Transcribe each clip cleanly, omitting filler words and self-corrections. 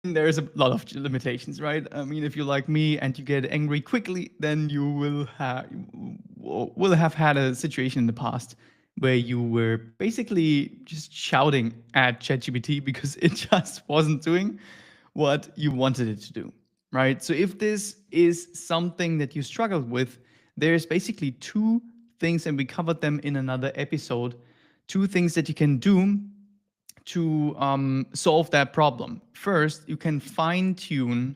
there's a lot of limitations, right? I mean, if you're like me and you get angry quickly, then you will have had a situation in the past where you were basically just shouting at ChatGPT because it just wasn't doing what you wanted it to do, right? So if this is something that you struggled with, there's basically two things, and we covered them in another episode. Two things that you can do to solve that problem. First, you can fine tune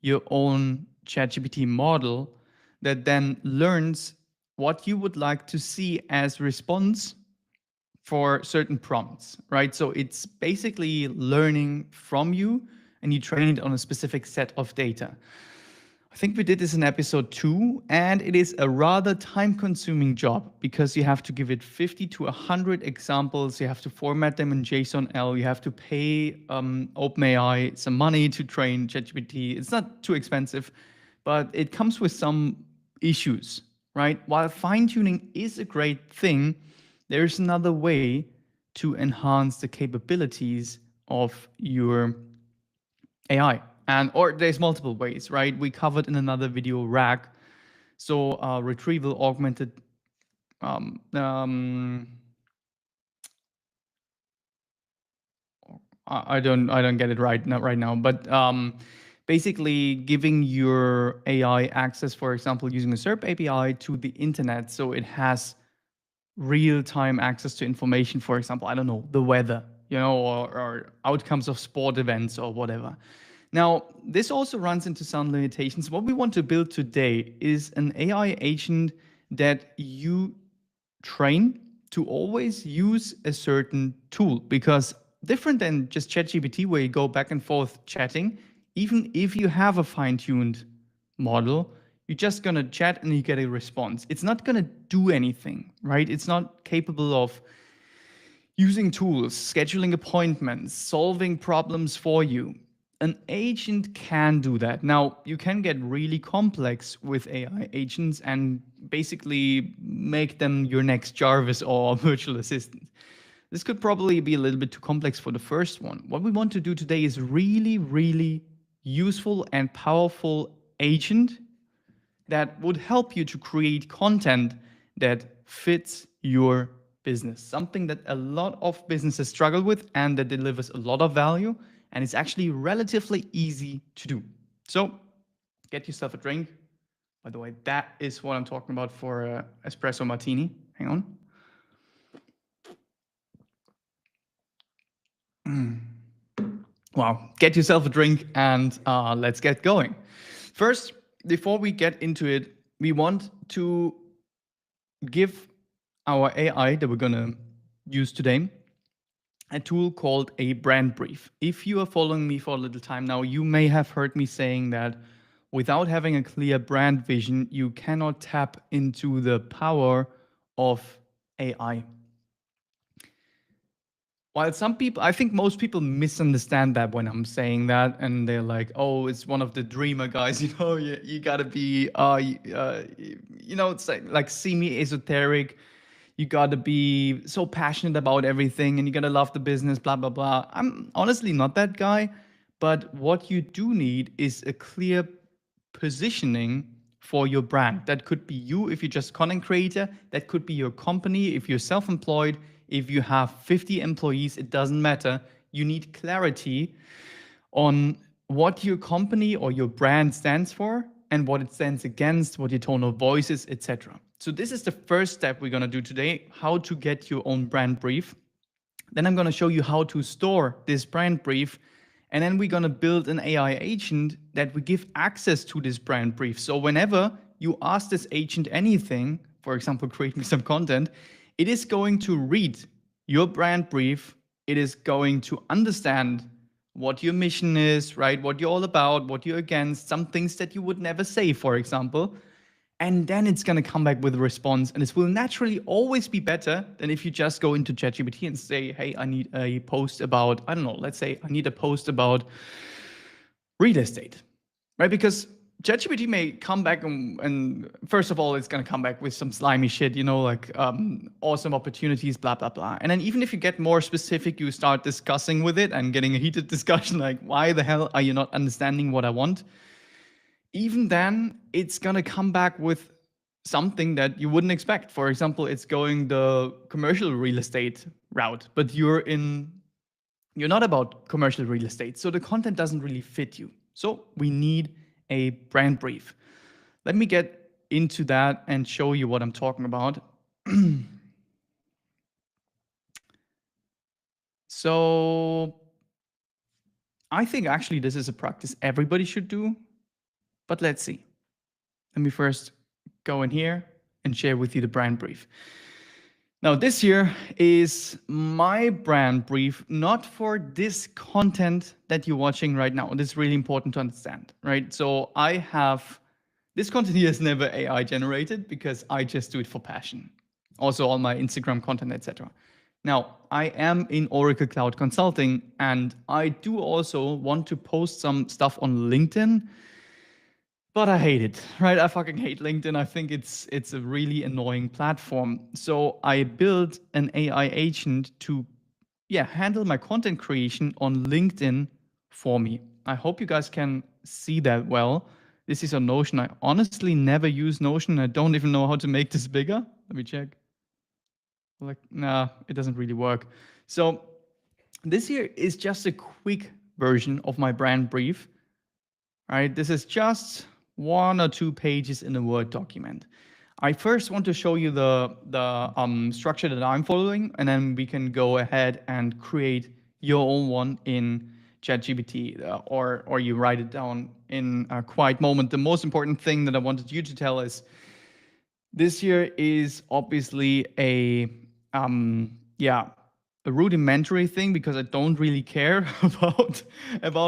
your own ChatGPT model that then learns what you would like to see as response for certain prompts, right? So it's basically learning from you and you train it on a specific set of data. I think we did this in episode 2, and it is a rather time consuming job because you have to give it 50 to 100 examples. You have to format them in JSON-L. You have to pay OpenAI some money to train ChatGPT. It's not too expensive, but it comes with some issues, right? While fine tuning is a great thing, there's another way to enhance the capabilities of your AI. And or there's multiple ways, right? We covered in another video RAG, so retrieval augmented. Um, um, I don't get it right now, but basically giving your AI access, for example, using a SERP API to the internet, so it has real-time access to information. For example, I don't know, the weather, or outcomes of sport events or whatever. Now, this also runs into some limitations. What we want to build today is an AI agent that you train to always use a certain tool, because different than just ChatGPT where you go back and forth chatting, even if you have a fine-tuned model, you're just going to chat and you get a response. It's not going to do anything, right? It's not capable of using tools, scheduling appointments, solving problems for you. An agent can do that. Now, you can get really complex with AI agents and basically make them your next Jarvis or virtual assistant. This could probably be a little bit too complex for the first one. What we want to do today is really, really useful and powerful agent that would help you to create content that fits your business. Something that a lot of businesses struggle with and that delivers a lot of value, and it's actually relatively easy to do. So get yourself a drink. By the way, that is what I'm talking about for espresso martini. Hang on. Wow, get yourself a drink and let's get going. First, before we get into it, we want to give our AI that we're going to use today a tool called a brand brief. If you are following me for a little time now, you may have heard me saying that without having a clear brand vision, you cannot tap into the power of AI. While some people, I think most people misunderstand that when I'm saying that, and they're like, "Oh, it's one of the dreamer guys, you gotta be, it's like semi-esoteric. You gotta be so passionate about everything, and you gotta love the business, blah blah blah." I'm honestly not that guy, but what you do need is a clear positioning for your brand. That could be you if you're just content creator. That could be your company if you're self-employed. If you have 50 employees, it doesn't matter. You need clarity on what your company or your brand stands for and what it stands against, what your tone of voice is, etc. So this is the first step we're going to do today, how to get your own brand brief. Then I'm going to show you how to store this brand brief. And then we're going to build an AI agent that we give access to this brand brief. So whenever you ask this agent anything, for example, create me some content, it is going to read your brand brief. It is going to understand what your mission is, right? What you're all about, what you're against, some things that you would never say, for example. And then it's going to come back with a response. And this will naturally always be better than if you just go into ChatGPT and say, hey, I need a post about, I don't know, let's say I need a post about real estate, right? Because ChatGPT may come back and first of all, it's going to come back with some slimy shit, like awesome opportunities, blah, blah, blah. And then even if you get more specific, you start discussing with it and getting a heated discussion, like, why the hell are you not understanding what I want? Even then, it's going to come back with something that you wouldn't expect. For example, it's going the commercial real estate route, but you're not about commercial real estate. So the content doesn't really fit you. So we need a brand brief. Let me get into that and show you what I'm talking about. So I think actually this is a practice everybody should do, but let's see. Let me first go in here and share with you the brand brief. Now, this here is my brand brief, not for this content that you're watching right now. This is really important to understand, right? So this content here is never AI generated because I just do it for passion. Also all my Instagram content, etc. Now, I am in Oracle Cloud Consulting, and I do also want to post some stuff on LinkedIn, but I hate it, right? I fucking hate LinkedIn. I think it's a really annoying platform. So I built an AI agent to handle my content creation on LinkedIn for me. I hope you guys can see that well. This is on Notion. I honestly never use Notion. I don't even know how to make this bigger. Let me check. Nah, it doesn't really work. So this here is just a quick version of my brand brief. All right, this is just 1 or 2 pages in a Word document. I first want to show you the structure that I'm following, and then we can go ahead and create your own one in ChatGPT, or you write it down in a quiet moment. The most important thing that I wanted you to tell is this here is obviously a rudimentary thing because I don't really care about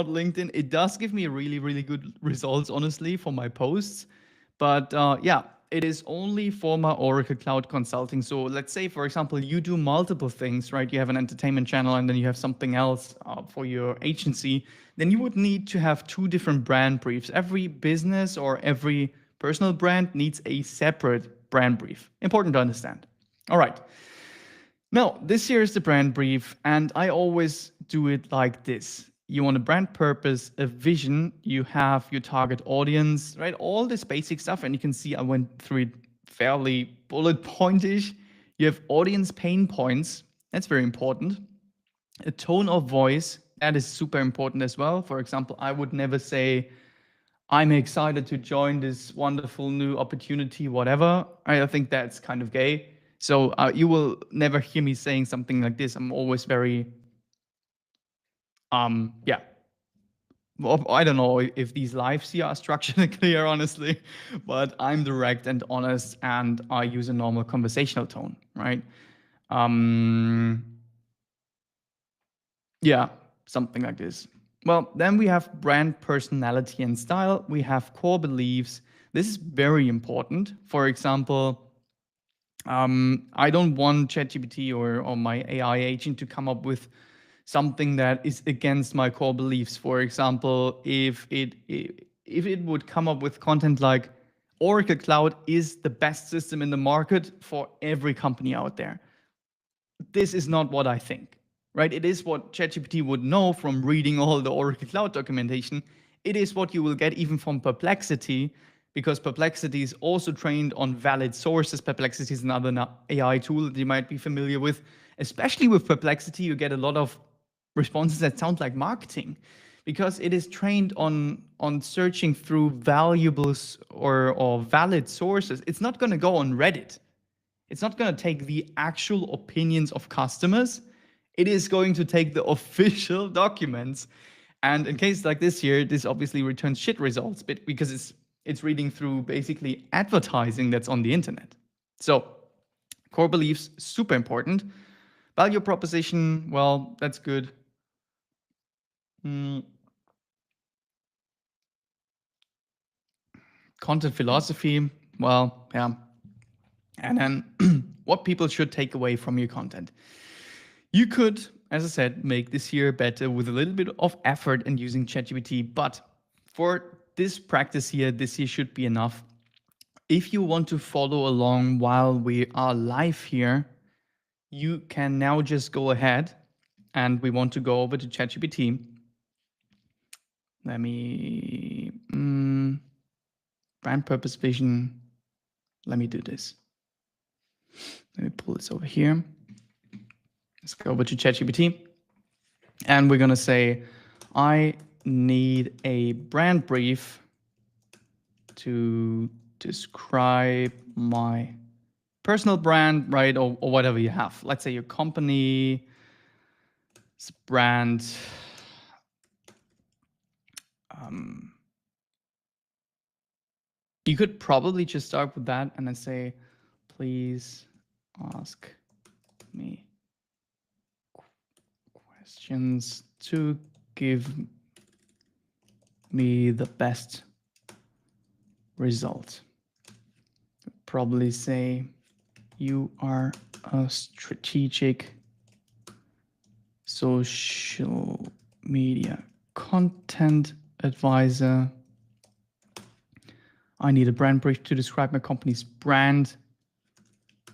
LinkedIn. It does give me really, really good results, honestly, for my posts. But it is only for my Oracle Cloud Consulting. So let's say, for example, you do multiple things, right? You have an entertainment channel and then you have something else for your agency. Then you would need to have 2 different brand briefs. Every business or every personal brand needs a separate brand brief. Important to understand. All right. Now, this here is the brand brief, and I always do it like this. You want a brand purpose, a vision, you have your target audience, right? All this basic stuff, and you can see I went through it fairly bullet pointish. You have audience pain points, that's very important. A tone of voice, that is super important as well. For example, I would never say, I'm excited to join this wonderful new opportunity, whatever. I think that's kind of gay. So you will never hear me saying something like this. I'm always very, well, I don't know if these lives here are structured and clear, honestly, but I'm direct and honest, and I use a normal conversational tone, right? Something like this. Well, then we have brand personality and style. We have core beliefs. This is very important. For example, I don't want ChatGPT or my AI agent to come up with something that is against my core beliefs. For example, if it would come up with content like Oracle Cloud is the best system in the market for every company out there. This is not what I think, right? It is what ChatGPT would know from reading all the Oracle Cloud documentation. It is what you will get even from Perplexity, because Perplexity is also trained on valid sources. Perplexity is another AI tool that you might be familiar with. Especially with Perplexity, you get a lot of responses that sound like marketing, because it is trained on searching through valuables or valid sources. It's not going to go on Reddit. It's not going to take the actual opinions of customers. It is going to take the official documents. And in cases like this here, this obviously returns shit results, but because it's reading through basically advertising that's on the internet. So core beliefs, super important. Value proposition, well, that's good. Content philosophy, well, yeah. And then what people should take away from your content. You could, as I said, make this here better with a little bit of effort and using ChatGPT, but for this practice here, this here should be enough. If you want to follow along while we are live here, you can now just go ahead, and we want to go over to ChatGPT. Let me, brand purpose vision. Let me do this. Let me pull this over here. Let's go over to ChatGPT. And we're going to say, I need a brand brief to describe my personal brand, right? Or whatever you have. Let's say your company brand. You could probably just start with that and then say, please ask me questions to give me the best result. Probably say, you are a strategic social media content advisor. I need a brand brief to describe my company's brand,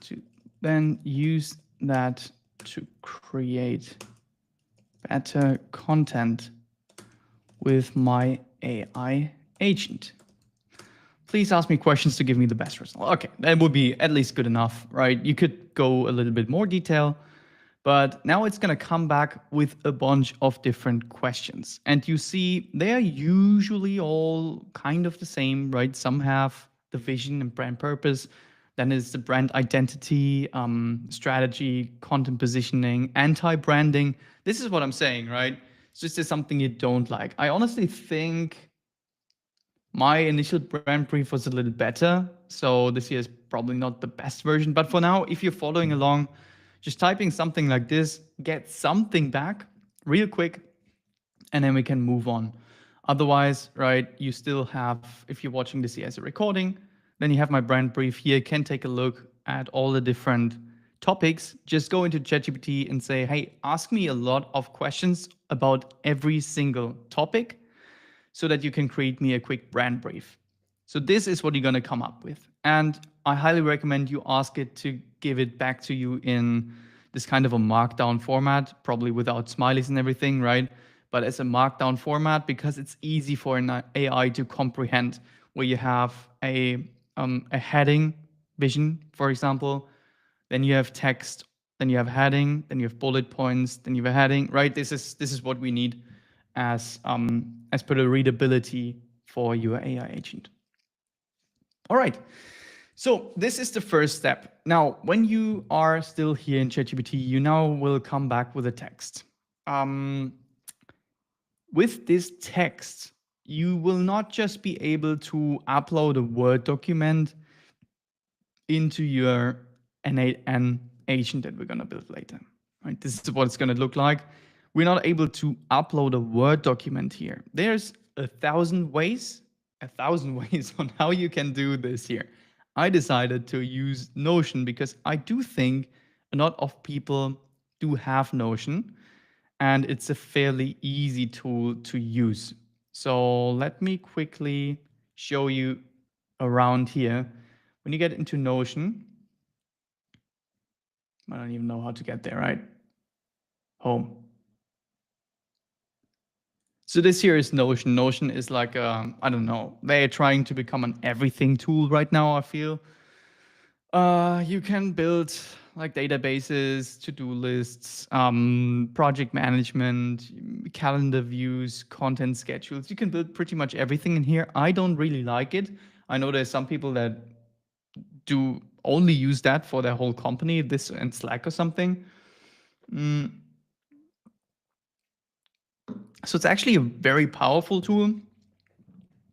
to then use that to create better content with my AI agent. Please ask me questions to give me the best result. Okay, that would be at least good enough, right? You could go a little bit more detail, but now it's going to come back with a bunch of different questions. And you see, they are usually all kind of the same, right? Some have the vision and brand purpose. Then is the brand identity, strategy, content positioning, anti-branding. This is what I'm saying, right? It's just something you don't like. I honestly think my initial brand brief was a little better. So this here is probably not the best version. But for now, if you're following along, just typing something like this, get something back real quick, and then we can move on. Otherwise, right, you still have, if you're watching this here as a recording, then you have my brand brief here. You can take a look at all the different topics. Just go into ChatGPT and say, hey, ask me a lot of questions about every single topic so that you can create me a quick brand brief. So this is what you're going to come up with. And I highly recommend you ask it to give it back to you in this kind of a markdown format, probably without smileys and everything, right? But as a markdown format, because it's easy for an AI to comprehend, where you have a heading vision, for example, then you have text, then you have heading, then you have bullet points, then you have a heading, right? This is what we need as per the readability for your AI agent. All right. So this is the first step. Now, when you are still here in ChatGPT, you now will come back with a text. With this text, you will not just be able to upload a Word document into your N8N agent that we're going to build later. Right? This is what it's going to look like. We're not able to upload a Word document here. There's 1,000 ways on how you can do this here. I decided to use Notion because I do think a lot of people do have Notion, and it's a fairly easy tool to use. So let me quickly show you around here. When you get into Notion, I don't even know how to get there, right? Home. So this here is Notion. Notion is like, I don't know, they're trying to become an everything tool right now, I feel. You can build like databases, to-do lists, project management, calendar views, content schedules. You can build pretty much everything in here. I don't really like it. I know there's some people that do only use that for their whole company, this and Slack or something. So it's actually a very powerful tool.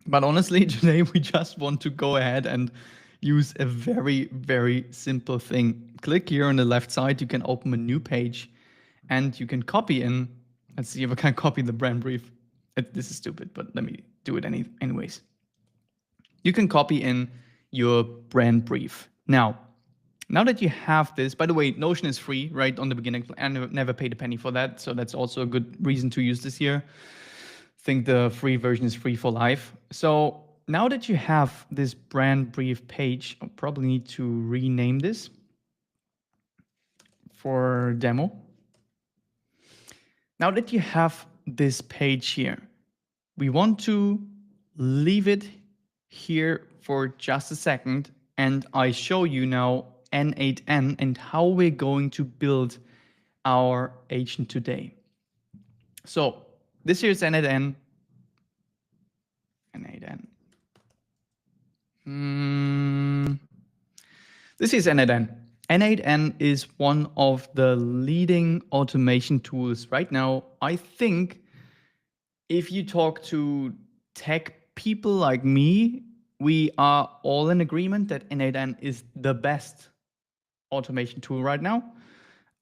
But honestly, today we just want to go ahead and use a very, very simple thing. Click here on the left side, you can open a new page and you can copy in. Let's see if I can copy the brand brief. This is stupid, but let me do it anyways. You can copy in your brand brief. Now that you have this, by the way, Notion is free, right, on the beginning, and never paid a penny for that. So that's also a good reason to use this here. think the free version is free for life. So now that you have this brand brief page, I'll probably need to rename this for demo. Now that you have this page here, we want to leave it here for just a second, and I show you now N8N and how we're going to build our agent today. So this here is N8N. N8N. This is N8N. N8N is one of the leading automation tools right now. I think if you talk to tech people like me, we are all in agreement that N8N is the best automation tool right now.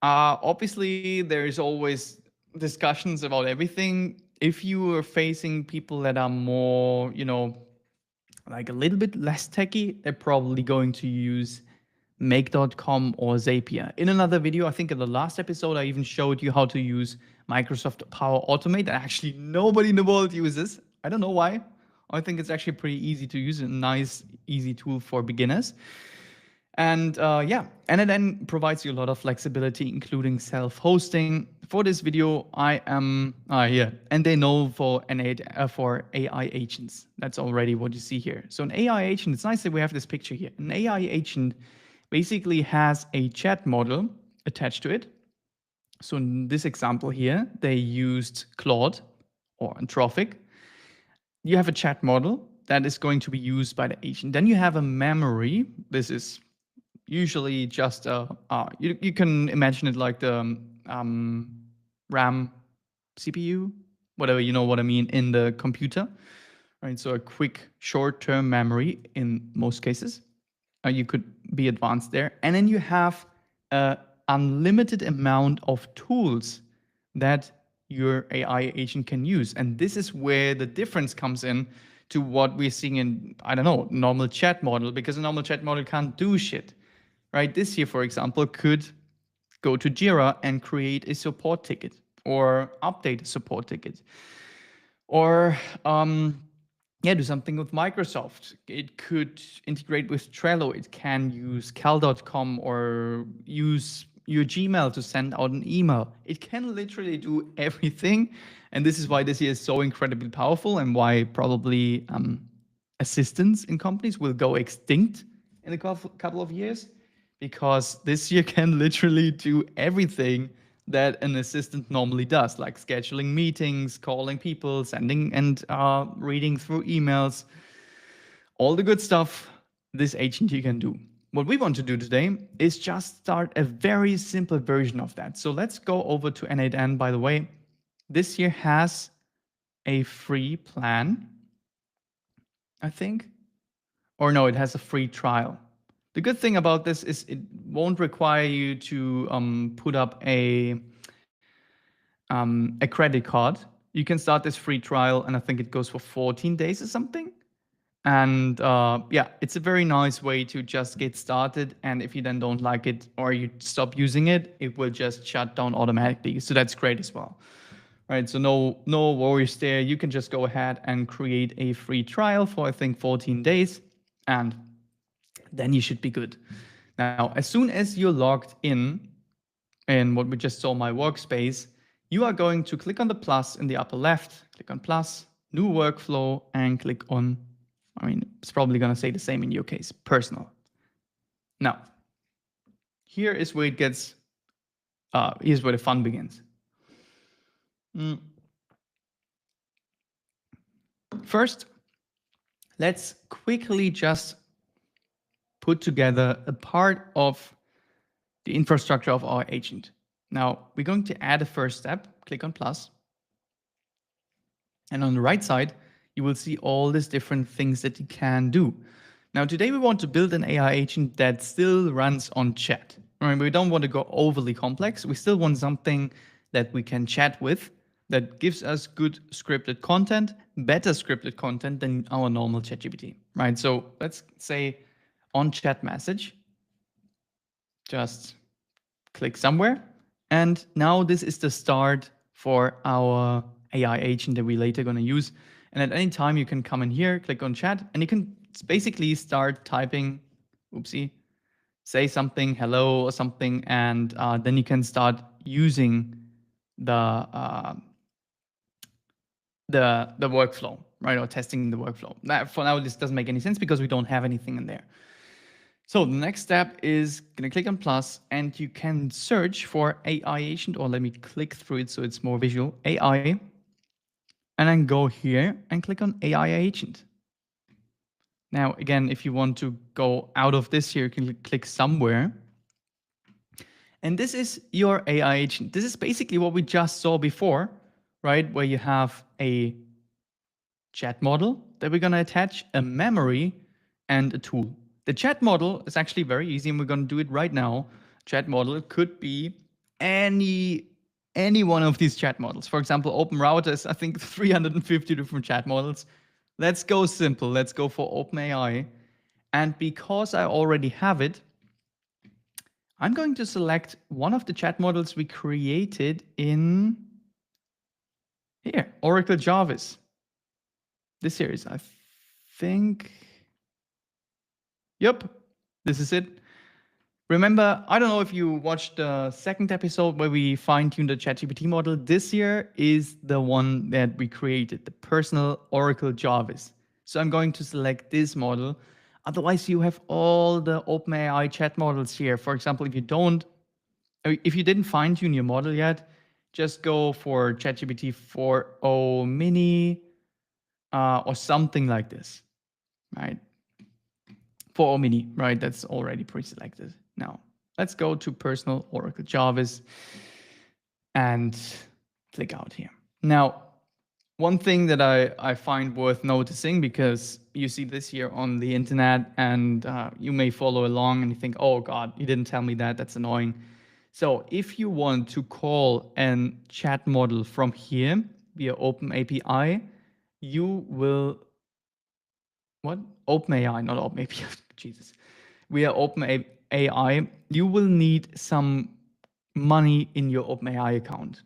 Obviously, there is always discussions about everything. If you are facing people that are more, like a little bit less techy, they're probably going to use Make.com or Zapier. In another video, I think in the last episode, I even showed you how to use Microsoft Power Automate that actually nobody in the world uses. I don't know why. I think it's actually pretty easy to use, a nice, easy tool for beginners. And yeah, N8N provides you a lot of flexibility, including self-hosting. For this video, I am here, and they know for N8 for AI agents. That's already what you see here. So an AI agent, it's nice that we have this picture here. An AI agent basically has a chat model attached to it. So in this example here, they used Claude or Anthropic. You have a chat model that is going to be used by the agent. Then you have a memory. This is usually just you can imagine it like the RAM CPU, whatever, you know what I mean, in the computer, right? So a quick short-term memory in most cases. You could be advanced there. And then you have an unlimited amount of tools that your AI agent can use. And this is where the difference comes in to what we're seeing in, I don't know, normal chat model, because a normal chat model can't do shit, right? This here, for example, could go to Jira and create a support ticket or update a support ticket, or do something with Microsoft. It could integrate with Trello. It can use Cal.com or use your Gmail to send out an email. It can literally do everything. And this is why this here is so incredibly powerful, and why probably assistants in companies will go extinct in a couple of years, because this here can literally do everything that an assistant normally does, like scheduling meetings, calling people, sending and reading through emails, all the good stuff this agent here can do. What we want to do today is just start a very simple version of that. So let's go over to N8N. By the way, this here has a free plan, I think. Or no, it has a free trial. The good thing about this is it won't require you to put up a credit card. You can start this free trial, and I think it goes for 14 days or something. And yeah, it's a very nice way to just get started. And if you then don't like it or you stop using it, it will just shut down automatically. So that's great as well. Right, so no worries there. You can just go ahead and create a free trial for, I think, 14 days. And then you should be good. Now, as soon as you're logged in what we just saw, my workspace, you are going to click on the plus in the upper left, click on plus, new workflow, and click on, I mean, it's probably going to say the same in your case, personal. Now, here is where it gets, here's where the fun begins. First, let's quickly just put together a part of the infrastructure of our agent. Now, we're going to add a first step, click on plus. And on the right side, you will see all these different things that you can do. Now, today we want to build an AI agent that still runs on chat. Right? We don't want to go overly complex. We still want something that we can chat with, that gives us good scripted content, better scripted content than our normal ChatGPT, right? So let's say on chat message, just click somewhere. And now this is the start for our AI agent that we're later going to use. And at any time, you can come in here, click on chat, and you can basically start typing, oopsie, say something, hello or something, and then you can start using the workflow, right, or testing the workflow. Now, for now, this doesn't make any sense because we don't have anything in there. So the next step is going to click on plus, and you can search for AI agent, or let me click through it so it's more visual, AI, and then go here and click on AI agent. Now, again, if you want to go out of this here, you can click somewhere. And this is your AI agent. This is basically what we just saw before, right? Where you have a chat model that we're going to attach, a memory, and a tool. The chat model is actually very easy, and we're going to do it right now. Chat model could be any one of these chat models. For example, OpenRouter is, I think, 350 different chat models. Let's go simple. Let's go for OpenAI. And because I already have it, I'm going to select one of the chat models we created in here, Oracle Jarvis. This series, I think. Yep, this is it. Remember, I don't know if you watched the second episode where we fine-tuned the ChatGPT model. This here is the one that we created, the personal Oracle Jarvis. So I'm going to select this model. Otherwise, you have all the OpenAI chat models here. For example, if you didn't fine-tune your model yet, just go for ChatGPT 4o mini or something like this, right? 4o mini, right? That's already pre-selected. Now, let's go to personal Oracle Jarvis and click out here. Now, one thing that I find worth noticing, because you see this here on the internet and you may follow along and you think, oh God, you didn't tell me that, that's annoying. So if you want to call a chat model from here via OpenAPI, you will, what? OpenAI, not OpenAPI, Jesus. Via OpenAI, you will need some money in your OpenAI account.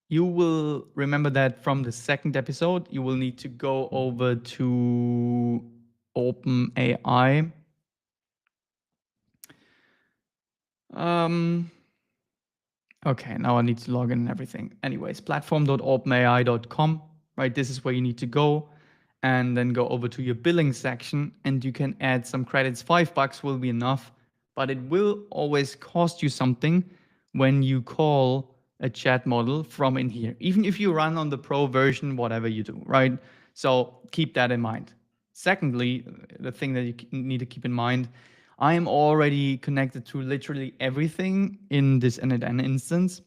You will remember that from the second episode. You will need to go over to OpenAI. Okay, now I need to log in and everything. Anyways, platform.openai.com, right? This is where you need to go, and then go over to your billing section, and you can add some credits. $5 will be enough, but it will always cost you something when you call a chat model from in here, even if you run on the pro version, whatever you do, right? So keep that in mind. Secondly, the thing that you need to keep in mind, I am already connected to literally everything in this n8n instance.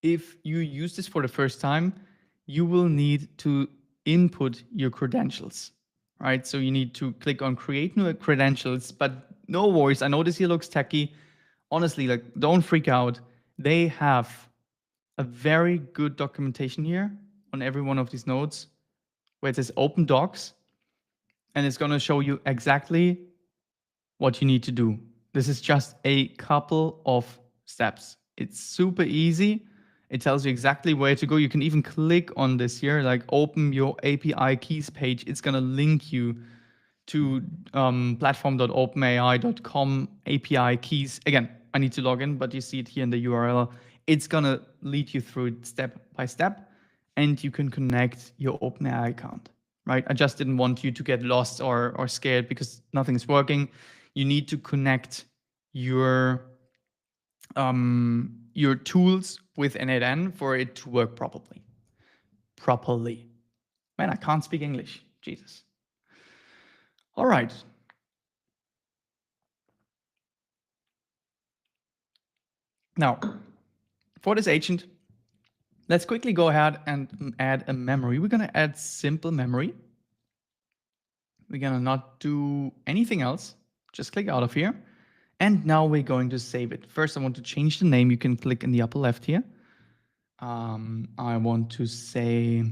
If you use this for the first time, you will need to input your credentials, right? So you need to click on create new credentials, but no worries. I know this here looks techy. Honestly, like, don't freak out. They have a very good documentation here on every one of these nodes where it says open docs, and it's going to show you exactly what you need to do. This is just a couple of steps. It's super easy. It tells you exactly where to go. You can even click on this here, like open your API keys page. It's going to link you to platform.openai.com API keys. Again, I need to log in, but you see it here in the URL. It's going to lead you through it step by step, and you can connect your OpenAI account, right? I just didn't want you to get lost or scared because nothing is working. You need to connect your tools with n8n for it to work properly. Man, I can't speak English. Jesus. All right. Now, for this agent, let's quickly go ahead and add a memory. We're going to add simple memory. We're going to not do anything else. Just click out of here. And now we're going to save it. First, I want to change the name. You can click in the upper left here. I want to say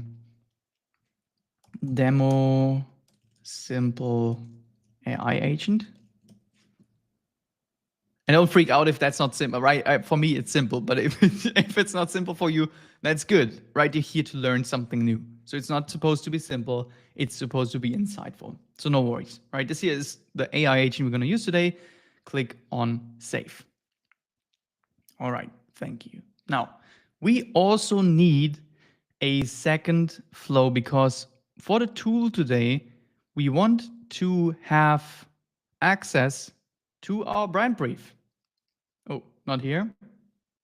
demo simple AI agent. And don't freak out if that's not simple, right? For me, it's simple, but if it's not simple for you, that's good, right? You're here to learn something new. So it's not supposed to be simple. It's supposed to be insightful. So no worries, right? This here is the AI agent we're going to use today. Click on save. All right, thank you. Now, we also need a second flow because for the tool today, we want to have access to our brand brief. Oh, not here.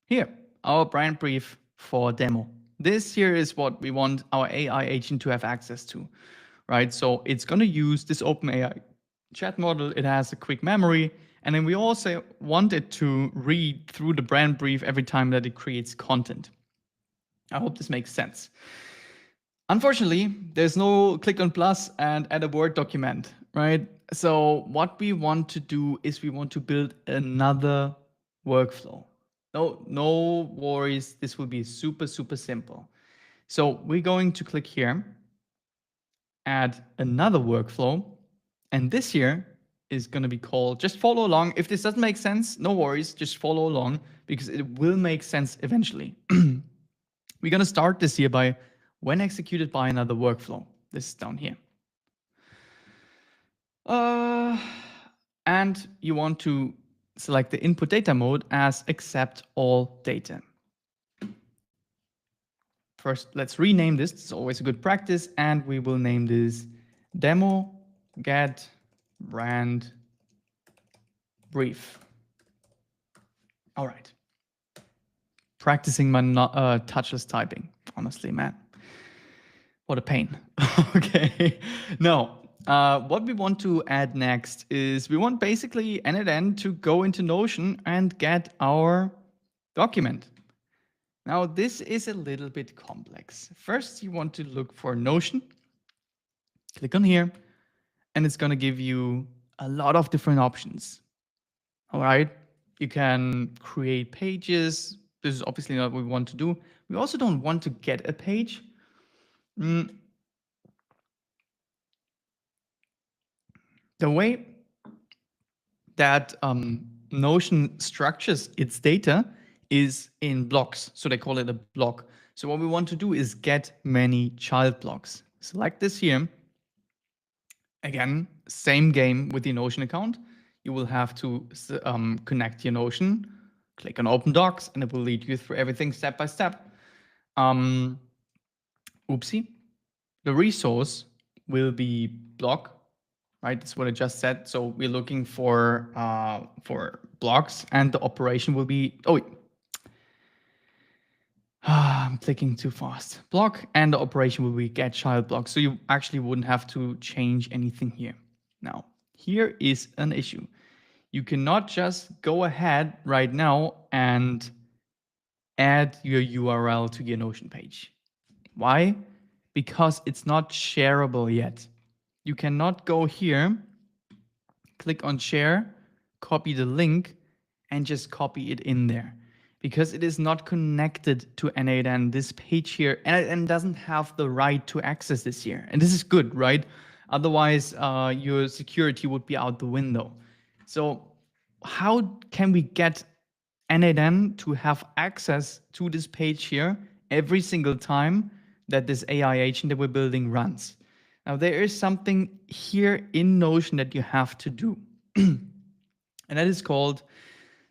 Here, our brand brief for demo. This here is what we want our AI agent to have access to, right? So it's going to use this OpenAI chat model. It has a quick memory. And then we also want it to read through the brand brief every time that it creates content. I hope this makes sense. Unfortunately, there's no click on plus and add a Word document, right? So what we want to do is we want to build another workflow. No worries. This will be super, super simple. So we're going to click here, add another workflow. And this here is going to be called, just follow along. If this doesn't make sense, no worries, just follow along because it will make sense eventually. We're going to start this here by when executed by another workflow. This is down here. And you want to select the input data mode as accept all data. First, let's rename this. It's always a good practice. And we will name this demo get brand brief. All right. Practicing my touchless typing, honestly, man. What a pain. Okay. Now, what we want to add next is we want basically n8n to go into Notion and get our document. Now, this is a little bit complex. First, you want to look for Notion. Click on here, and it's going to give you a lot of different options. All right. You can create pages. This is obviously not what we want to do. We also don't want to get a page. The way that Notion structures its data is in blocks. So they call it a block. So what we want to do is get many child blocks. Select this here. Again, same game with the Notion account. You will have to connect your Notion, click on Open Docs, and it will lead you through everything step by step. Oopsie. The resource will be block, right? That's what I just said. So we're looking for blocks, and the operation will be, I'm clicking too fast. Block, and the operation will be get child block. So you actually wouldn't have to change anything here. Now, here is an issue. You cannot just go ahead right now and add your URL to your Notion page. Why? Because it's not shareable yet. You cannot go here, click on share, copy the link, and just copy it in there. Because it is not connected to n8n, this page here, and doesn't have the right to access this here. And this is good, right? Otherwise, your security would be out the window. So how can we get n8n to have access to this page here every single time that this AI agent that we're building runs? Now, there is something here in Notion that you have to do. And that is called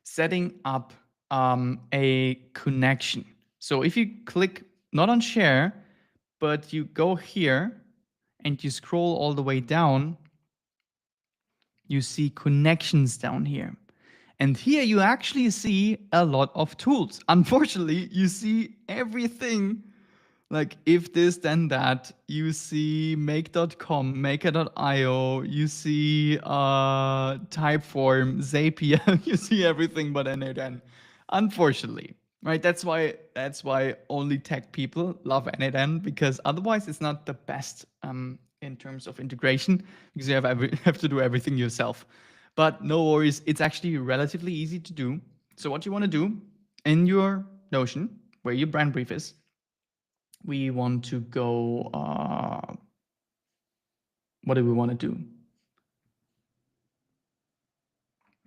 setting up a connection. So if you click not on share, but you go here and you scroll all the way down, you see connections down here. And here you actually see a lot of tools. Unfortunately, you see everything like if this, then that. You see make.com, maker.io, you see Typeform, Zapier, you see everything but n8n. Unfortunately, right? That's why only tech people love n8n, because otherwise it's not the best in terms of integration, because you have to do everything yourself. But no worries, it's actually relatively easy to do. So what you want to do in your Notion, where your brand brief is, we want to go, what do we want to do?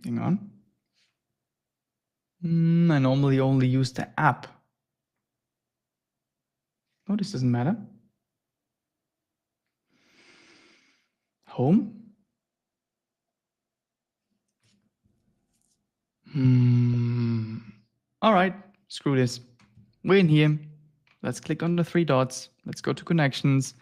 Hang on. I normally only use the app. Oh, this doesn't matter. Home. All right, screw this. We're in here. Let's click on the three dots. Let's go to connections.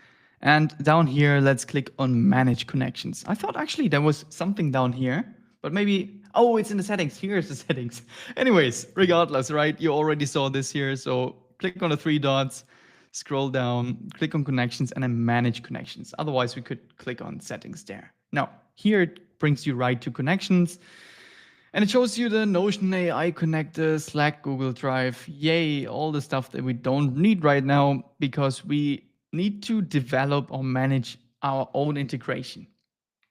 And down here, let's click on manage connections. I thought actually there was something down here, but maybe, oh, it's in the settings. Here's the settings. Anyways, regardless, right? You already saw this here. So click on the three dots, scroll down, click on connections, and then manage connections. Otherwise, we could click on settings there. Now, here it brings you right to connections. And it shows you the Notion AI connector, Slack, Google Drive, yay, all the stuff that we don't need right now because we need to develop or manage our own integration.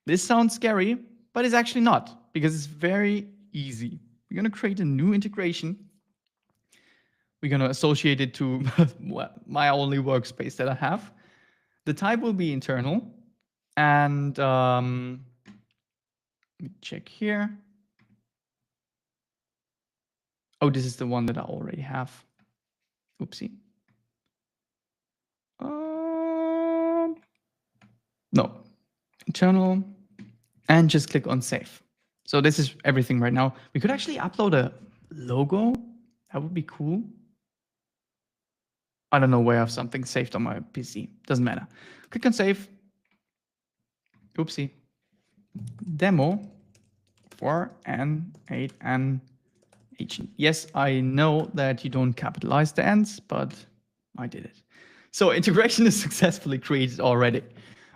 This sounds scary, but it's actually not because it's very easy. We're going to create a new integration. We're going to associate it to my only workspace that I have. The type will be internal. And let me check here. Oh, this is the one that I already have. Oopsie. No, internal, and just click on save. So this is everything right now. We could actually upload a logo. That would be cool. I don't know where I have something saved on my PC. Doesn't matter. Click on save. Oopsie. Demo for N8N. Yes, I know that you don't capitalize the ends, but I did it. So integration is successfully created already.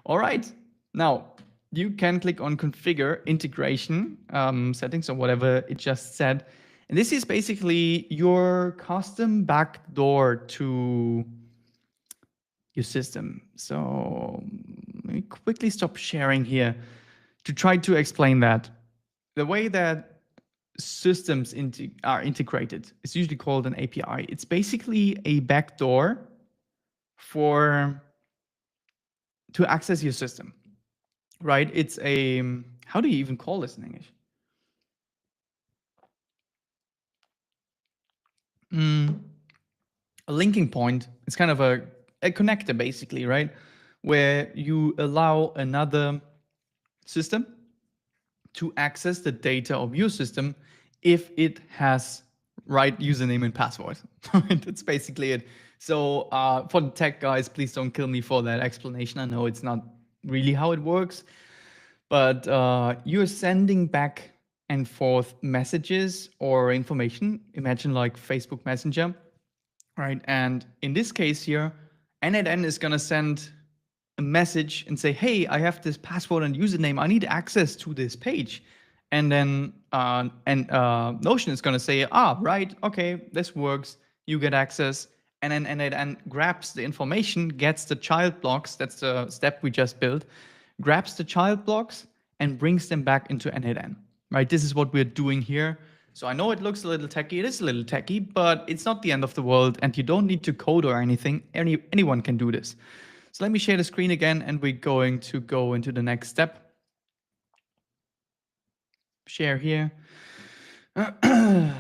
All right, now you can click on configure integration settings or whatever it just said. And this is basically your custom backdoor to your system. So let me quickly stop sharing here to try to explain that. The way that systems are integrated. It's usually called an API. It's basically a backdoor to access your system, right? It's a, how do you even call this in English? A linking point. It's kind of a connector basically, right? Where you allow another system to access the data of your system if it has right username and password. That's basically it. So for the tech guys, please don't kill me for that explanation. I know it's not really how it works, but you're sending back and forth messages or information. Imagine like Facebook Messenger, right? And in this case here, N8N is going to send a message and say, hey, I have this password and username. I need access to this page. And then Notion is going to say, right, okay, this works. You get access. And then N8N grabs the information, gets the child blocks. That's the step we just built. Grabs the child blocks and brings them back into N8N. Right? This is what we're doing here. So I know it looks a little techy. It is a little techy, but it's not the end of the world. And you don't need to code or anything. Anyone can do this. So let me share the screen again, and we're going to go into the next step. Share here.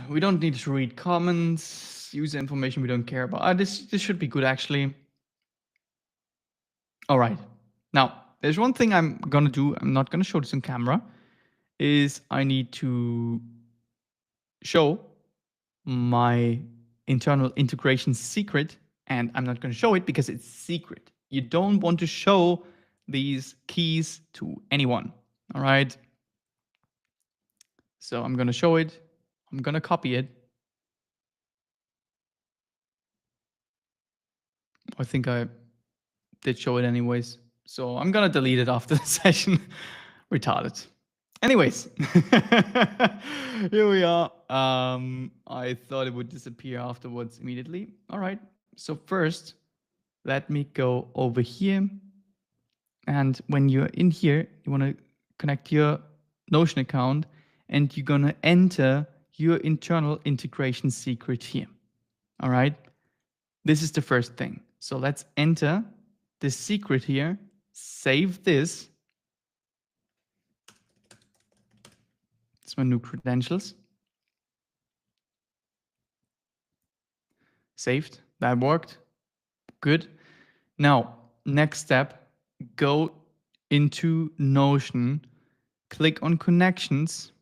We don't need to read comments, user information we don't care about. This should be good, actually. All right. Now, there's one thing I'm going to do. I'm not going to show this on camera. Is I need to show my internal integration secret, and I'm not going to show it because it's secret. You don't want to show these keys to anyone. All right. So I'm going to show it. I'm going to copy it. I think I did show it anyways. So I'm going to delete it after the session. Retarded. Anyways, here we are. I thought it would disappear afterwards immediately. All right. So first, let me go over here. And when you're in here, you want to connect your Notion account and you're going to enter your internal integration secret here. All right. This is the first thing. So let's enter the secret here, save this. It's my new credentials. Saved. That worked. Good. Now, next step, go into Notion, click on connections.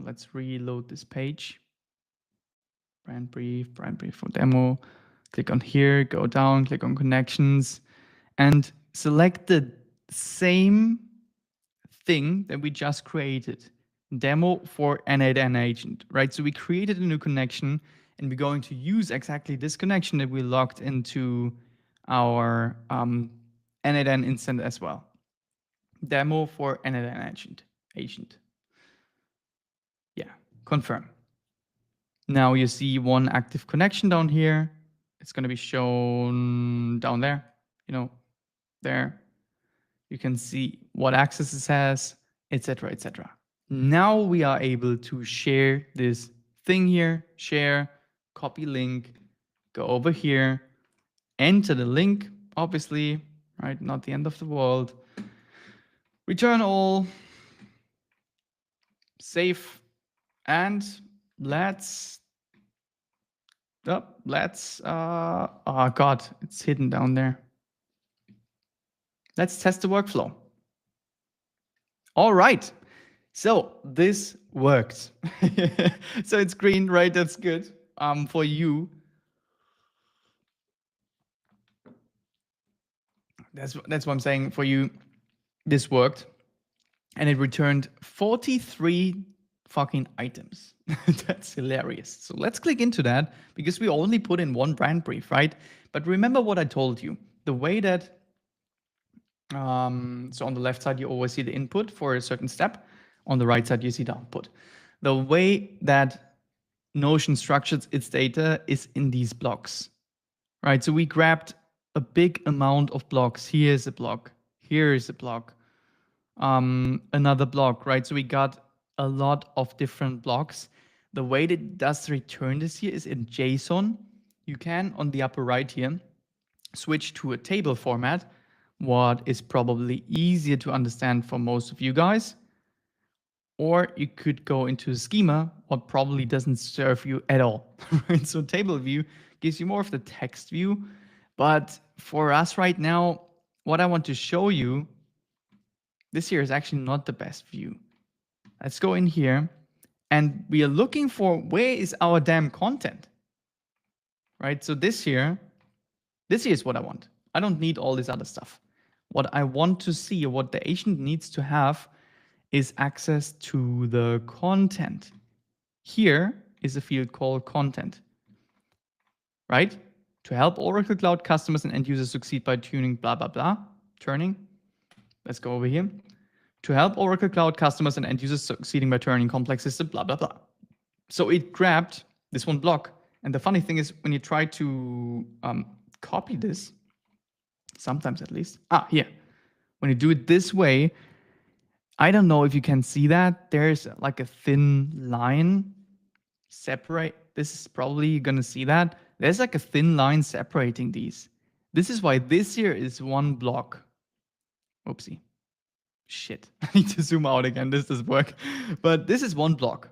Let's reload this page. Brand brief for demo. Click on here, go down, click on connections, and select the same thing that we just created. Demo for N8N agent, right? So we created a new connection and we're going to use exactly this connection that we logged into our N8N instance as well. Demo for N8N agent. Yeah, confirm. Now you see one active connection down here. It's going to be shown down there, there. You can see what access it has, etc., etc. Now we are able to share this thing here, share, copy link, go over here, enter the link, obviously, right? Not the end of the world. Return all, save, and let's, oh God, it's hidden down there. Let's test the workflow. All right. So this worked. So it's green, right? That's good. For you. That's what I'm saying. For you, this worked. And it returned 43 fucking items. That's hilarious. So let's click into that because we only put in one brand brief, right? But remember what I told you. The way that so on the left side, you always see the input for a certain step. On the right side, you see the output. The way that Notion structures its data is in these blocks, right? So we grabbed a big amount of blocks. Here's a block. Here is a block. Another block, right? So we got a lot of different blocks. The way that it does return this here is in JSON. You can, on the upper right here, switch to a table format, what is probably easier to understand for most of you guys. Or you could go into a schema, what probably doesn't serve you at all. Right? So table view gives you more of the text view. But for us right now, what I want to show you, this here is actually not the best view. Let's go in here. And we are looking for where is our damn content, right? So this here is what I want. I don't need all this other stuff. What I want to see, or what the agent needs to have, is access to the content. Here is a field called content, right? To help Oracle Cloud customers and end users succeed by tuning blah, blah, blah, turning. Let's go over here. To help Oracle Cloud customers and end users succeeding by turning complex systems, blah, blah, blah. So it grabbed this one block. And the funny thing is, when you try to copy this, sometimes at least, here. When you do it this way, I don't know if you can see that. There's like a thin line separate. This is probably you're gonna see that. There's like a thin line separating these. This is why this here is one block. Oopsie. Shit. I need to zoom out again. This doesn't work. But this is one block,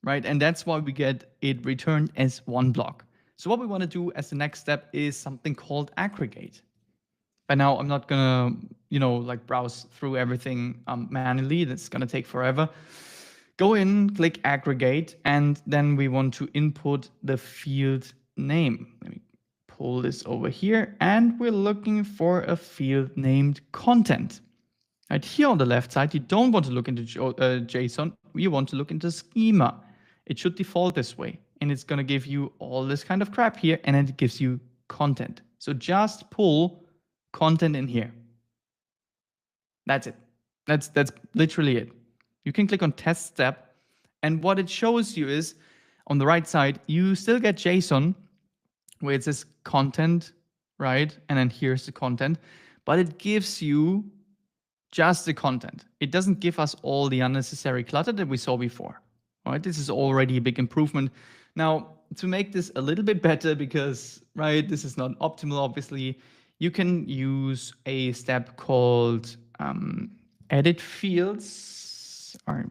right? And that's why we get it returned as one block. So what we want to do as the next step is something called aggregate. By now, I'm not gonna, like browse through everything manually. That's gonna take forever. Go in, click aggregate, and then we want to input the field name. Let me pull this over here, and we're looking for a field named content. Right here on the left side, you don't want to look into JSON. You want to look into schema. It should default this way, and it's gonna give you all this kind of crap here, and then it gives you content. So just pull content in here. That's it. That's literally it. You can click on test step, and what it shows you is on the right side, you still get JSON where it says content, right? And then here's the content, but it gives you just the content. It doesn't give us all the unnecessary clutter that we saw before. All right, this is already a big improvement. Now, to make this a little bit better, because right, this is not optimal, obviously, you can use a step called edit fields or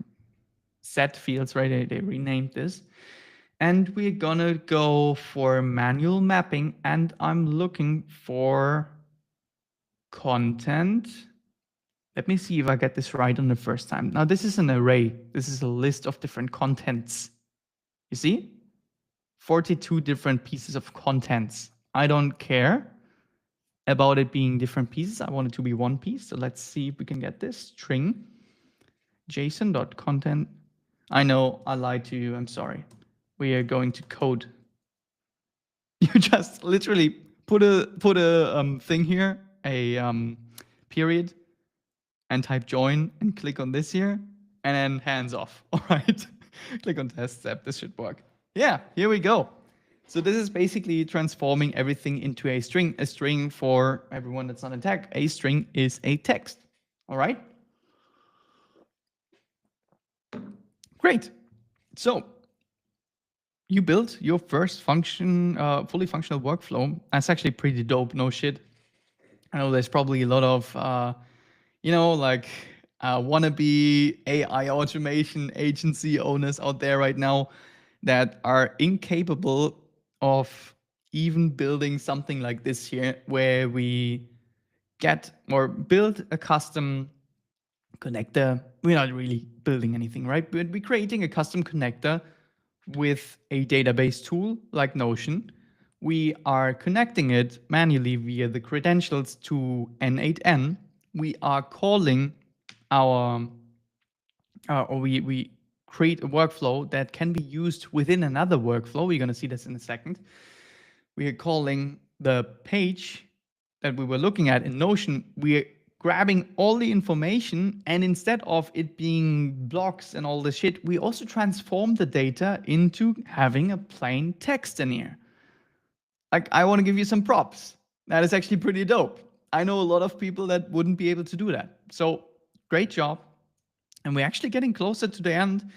set fields, right? They renamed this. And we're gonna go for manual mapping, and I'm looking for content. Let me see if I get this right on the first time. Now, this is an array. This is a list of different contents. You see? 42 different pieces of contents. I don't care about it being different pieces. I want it to be one piece. So let's see if we can get this string json.content. I know I lied to you. I'm sorry. We are going to code. You just literally put a thing here, a period, and type join and click on this here, and then hands off. All right. Click on test step. This should work. Yeah, here we go. So this is basically transforming everything into a string. A string, for everyone that's not in tech, a string is a text. All right. Great. So you built your first fully functional workflow. That's actually pretty dope. No shit. I know there's probably a lot of, like wannabe AI automation agency owners out there right now that are incapable of even building something like this here, where we get or build a custom connector. We're not really building anything, right? But we're creating a custom connector with a database tool like Notion. We are connecting it manually via the credentials to N8N. We are calling our, or we create a workflow that can be used within another workflow. We're going to see this in a second. We are calling the page that we were looking at in Notion. We're grabbing all the information, and instead of it being blocks and all this shit, we also transform the data into having a plain text in here. Like, I want to give you some props. That is actually pretty dope. I know a lot of people that wouldn't be able to do that. So great job. And we're actually getting closer to the end.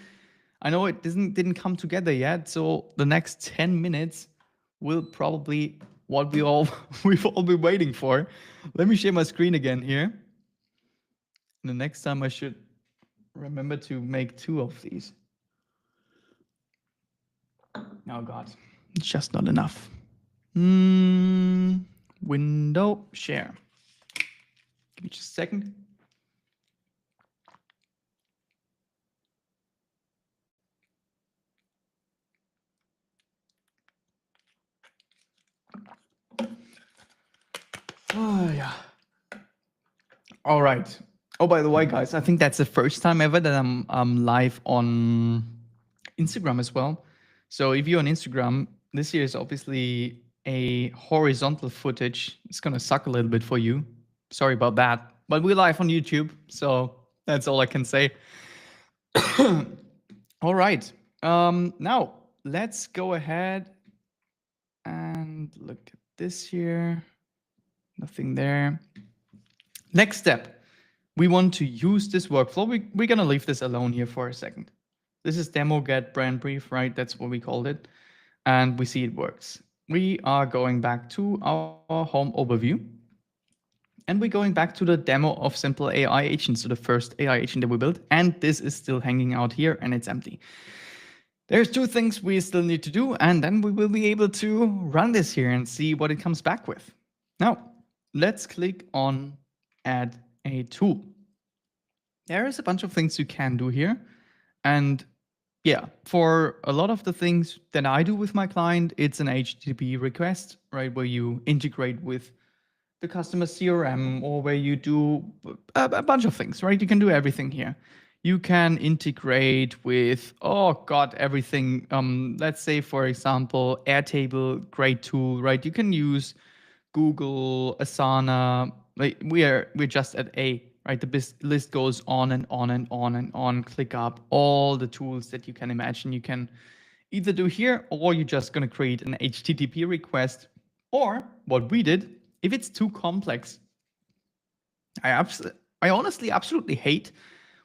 I know it didn't come together yet. So the next 10 minutes will probably what we've all been waiting for. Let me share my screen again here. And the next time I should remember to make 2 of these. Oh God, it's just not enough. Window share. Give me just a second. Oh yeah. All right. Oh, by the way, guys, I think that's the first time ever that I'm live on Instagram as well. So if you're on Instagram, this here is obviously a horizontal footage. It's gonna suck a little bit for you. Sorry about that. But we're live on YouTube, so that's all I can say. All right. Now let's go ahead and look at this here. Nothing there. Next step, we want to use this workflow. We're going to leave this alone here for a second. This is demo get brand brief, right? That's what we called it. And we see it works. We are going back to our home overview. And we're going back to the demo of simple AI agents, so the first AI agent that we built. And this is still hanging out here and it's empty. There's 2 things we still need to do, and then we will be able to run this here and see what it comes back with. Now, let's click on add a tool. There is a bunch of things you can do here. And yeah, for a lot of the things that I do with my client, it's an HTTP request, right? Where you integrate with the customer CRM, or where you do a bunch of things, right? You can do everything here. You can integrate with, oh God, everything. Let's say, for example, Airtable, great tool, right? You can use Google, Asana. Like we're just at A, right? The list goes on and on and on and on. Click up all the tools that you can imagine. You can either do here, or you're just going to create an HTTP request, or what we did. If it's too complex, I honestly absolutely hate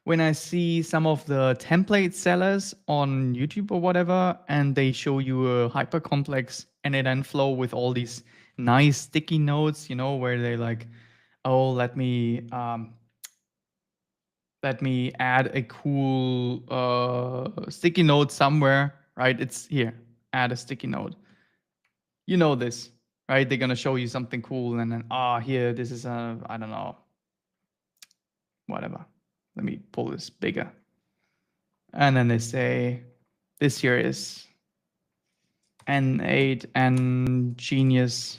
when I see some of the template sellers on YouTube or whatever, and they show you a hyper complex N8N flow with all these nice sticky notes, where they like, oh, let me add a cool sticky note somewhere, right? It's here. add a sticky note. You know this, right? They're gonna show you something cool, and then here, this is a, I don't know, whatever. Let me pull this bigger. And then they say, this here is N8 and Genius,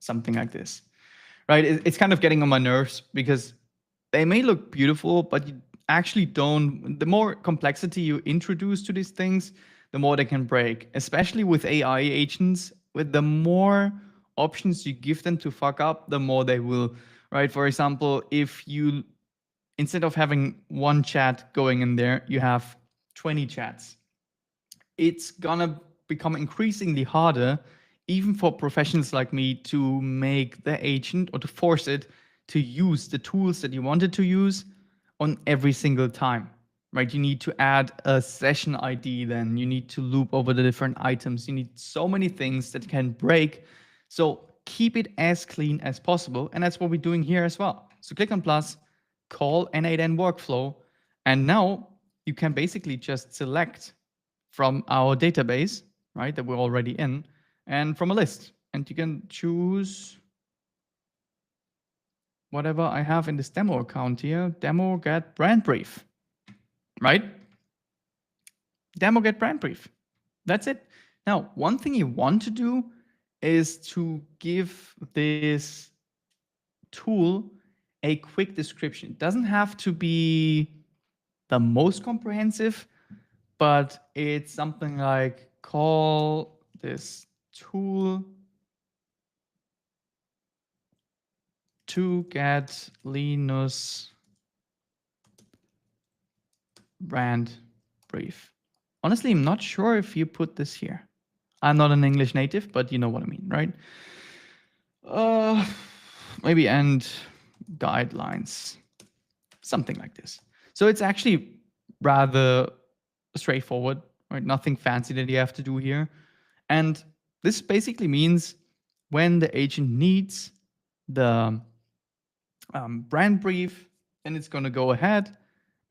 something like this, right? It's kind of getting on my nerves because they may look beautiful, but you actually don't. The more complexity you introduce to these things, the more they can break, especially with AI agents. With the more options you give them to fuck up, the more they will, right? For example, if you, instead of having one chat going in there, you have 20 chats, it's gonna become increasingly harder, even for professionals like me, to make the agent or to force it to use the tools that you wanted to use on every single time, right? You need to add a session ID, then you need to loop over the different items. You need so many things that can break. So keep it as clean as possible. And that's what we're doing here as well. So click on plus, call N8N workflow, and now you can basically just select from our database, right, that we're already in, and from a list. And you can choose whatever I have in this demo account here, demo get brand brief, right? Demo get brand brief. That's it. Now, one thing you want to do is to give this tool a quick description. It doesn't have to be the most comprehensive, but it's something like, call this tool to get Linus brand brief. Honestly, I'm not sure if you put this here. I'm not an English native, but you know what I mean, right? Maybe end guidelines, something like this. So it's actually rather straightforward, right? Nothing fancy that you have to do here. And this basically means when the agent needs the brand brief, then it's going to go ahead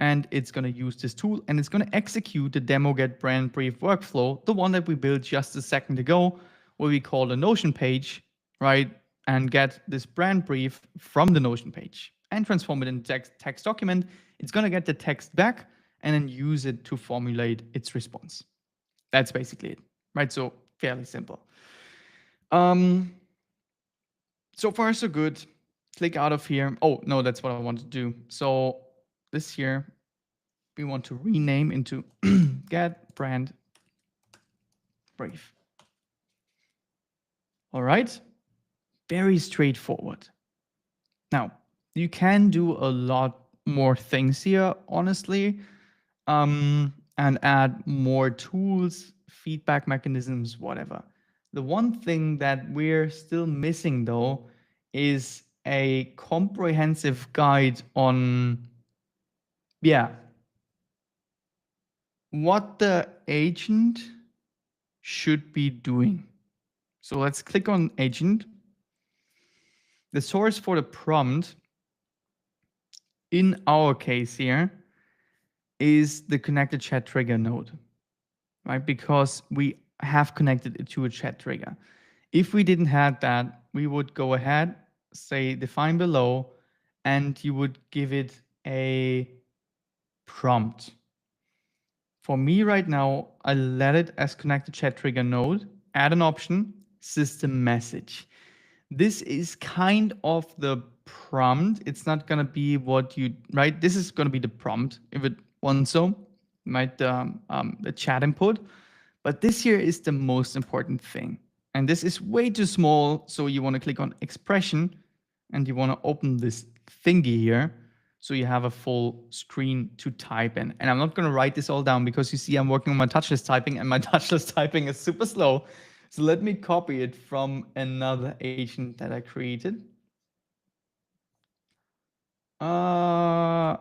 and it's going to use this tool and it's going to execute the demo get brand brief workflow, the one that we built just a second ago, where we call the Notion page, right? And get this brand brief from the Notion page and transform it into text document. It's going to get the text back and then use it to formulate its response. That's basically it, right? So fairly simple. So far, so good. Click out of here. Oh, no, that's what I want to do. So this here, we want to rename into get brand brief. All right, very straightforward. Now, you can do a lot more things here, honestly, and add more tools, feedback mechanisms, whatever. The one thing that we're still missing, though, is a comprehensive guide on, what the agent should be doing. So let's click on agent. The source for the prompt in our case here is the connected chat trigger node, right? Because we have connected it to a chat trigger. If we didn't have that, we would go ahead, say define below, and you would give it a prompt. For me right now, I let it as connected chat trigger node, add an option, system message. This is kind of the prompt. It's not going to be what you, right? This is going to be the prompt if it wants so, right? The chat input. But this here is the most important thing. And this is way too small. So you want to click on expression and you want to open this thingy here. So you have a full screen to type in. And I'm not going to write this all down because you see I'm working on my touchless typing and my touchless typing is super slow. So let me copy it from another agent that I created. And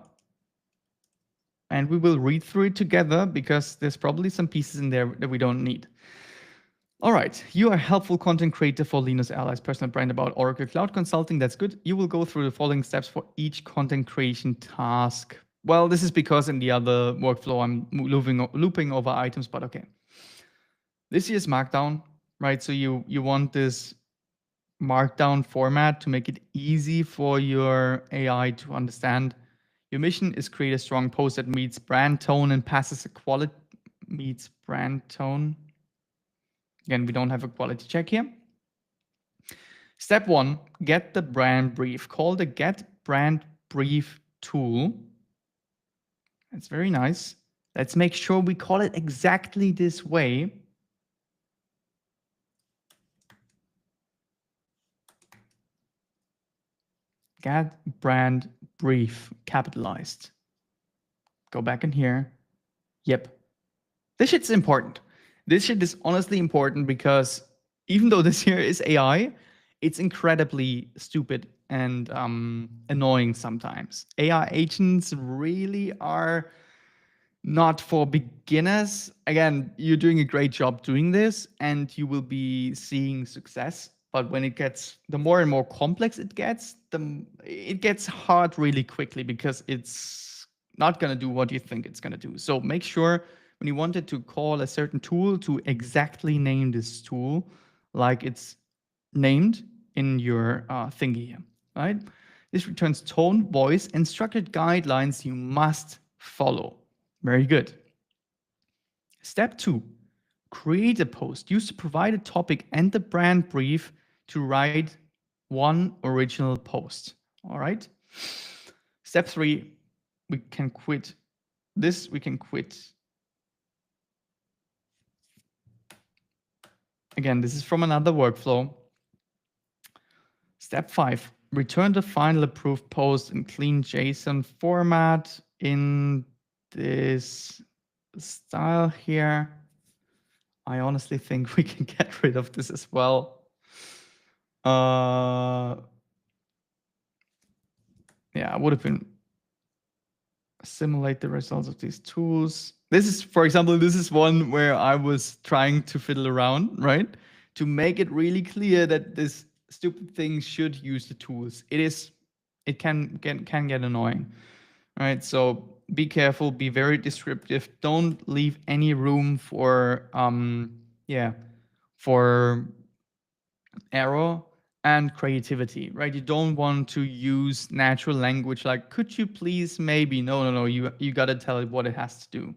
we will read through it together because there's probably some pieces in there that we don't need. All right, you are a helpful content creator for Linus Allies personal brand about Oracle Cloud Consulting. That's good. You will go through the following steps for each content creation task. Well, this is because in the other workflow, I'm looping over items, but okay. This is Markdown, right? So you want this Markdown format to make it easy for your AI to understand. Your mission is create a strong post that meets brand tone and passes a quality meets brand tone. Again, we don't have a quality check here. Step 1, get the brand brief. Call the get brand brief tool. That's very nice. Let's make sure we call it exactly this way. Get brand brief capitalized. Go back in here. Yep. This shit's important. This shit is honestly important because even though this here is AI, it's incredibly stupid and annoying sometimes. AI agents really are not for beginners. Again, you're doing a great job doing this and you will be seeing success. But when it gets, the more and more complex it gets hard really quickly because it's not going to do what you think it's going to do. So make sure when you wanted to call a certain tool to exactly name this tool like it's named in your thingy here, right? This returns tone, voice, and structured guidelines you must follow. Very good. Step 2, create a post. Use the provided topic and the brand brief to write one original post. All right. Step 3, we can quit this. We can quit. Again, this is from another workflow. Step 5, return the final approved post in clean JSON format in this style here. I honestly think we can get rid of this as well. Yeah, I would have been simulate the results of these tools. This is, for example, this is one where I was trying to fiddle around, right? To make it really clear that this stupid thing should use the tools. It can get annoying, right? So be careful, be very descriptive. Don't leave any room for for error and creativity, right? You don't want to use natural language like, could you please maybe? No, you got to tell it what it has to do.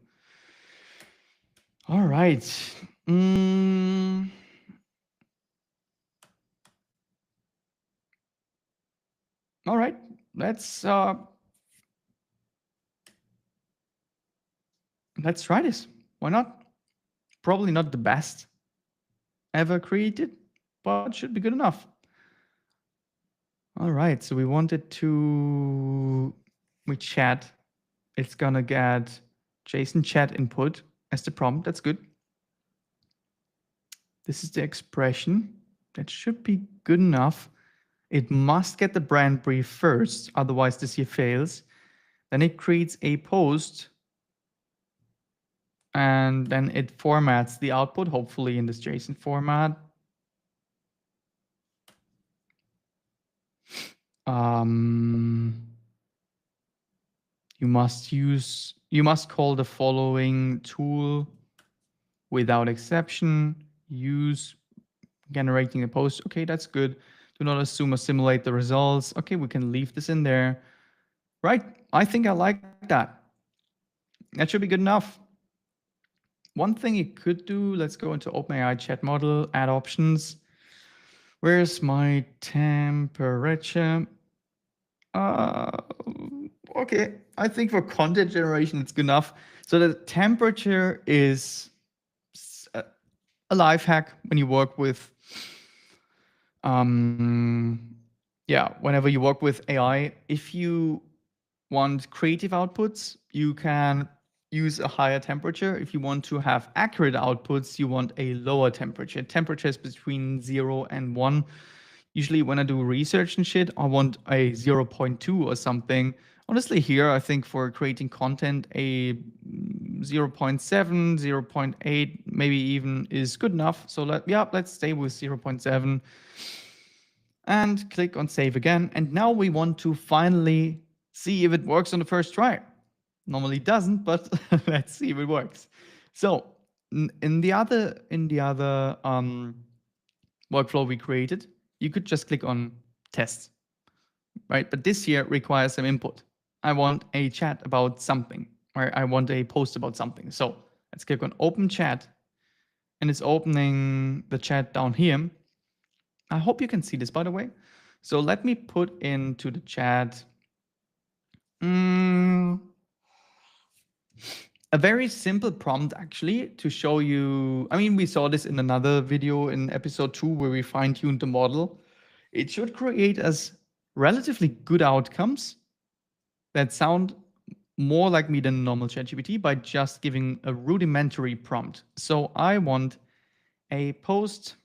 All right. All right, let's try this. Why not? Probably not the best ever created, but should be good enough. All right, so we wanted to, we chat. It's gonna get JSON chat input as the prompt. That's good. This is the expression. That should be good enough. It must get the brand brief first, otherwise this here fails. Then it creates a post and then it formats the output, hopefully in this JSON format. You must call the following tool without exception. Use generating a post. Okay, that's good. Do not assume or simulate the results. Okay, we can leave this in there. Right, I think I like that. That should be good enough. One thing you could do, let's go into OpenAI chat model, add options. Where's my temperature? Okay, I think for content generation, it's good enough. So the temperature is a life hack when you work with, whenever you work with AI. If you want creative outputs, you can use a higher temperature. If you want to have accurate outputs, you want a lower temperature. Temperature is between 0 and 1. Usually when I do research and shit, I want a 0.2 or something. Honestly, here, I think for creating content, a 0.7, 0.8, maybe even is good enough. So let's stay with 0.7 and click on save again. And now we want to finally see if it works on the first try. Normally it doesn't, but let's see if it works. So in the other workflow we created, you could just click on tests, right? But this here requires some input. I want a chat about something, or I want a post about something. So let's click on open chat, and it's opening the chat down here. I hope you can see this, by the way. So let me put into the chat a very simple prompt, actually, to show you. I mean, we saw this in another video in episode 2 where we fine-tuned the model. It should create us relatively good outcomes that sound more like me than normal ChatGPT by just giving a rudimentary prompt. So I want a post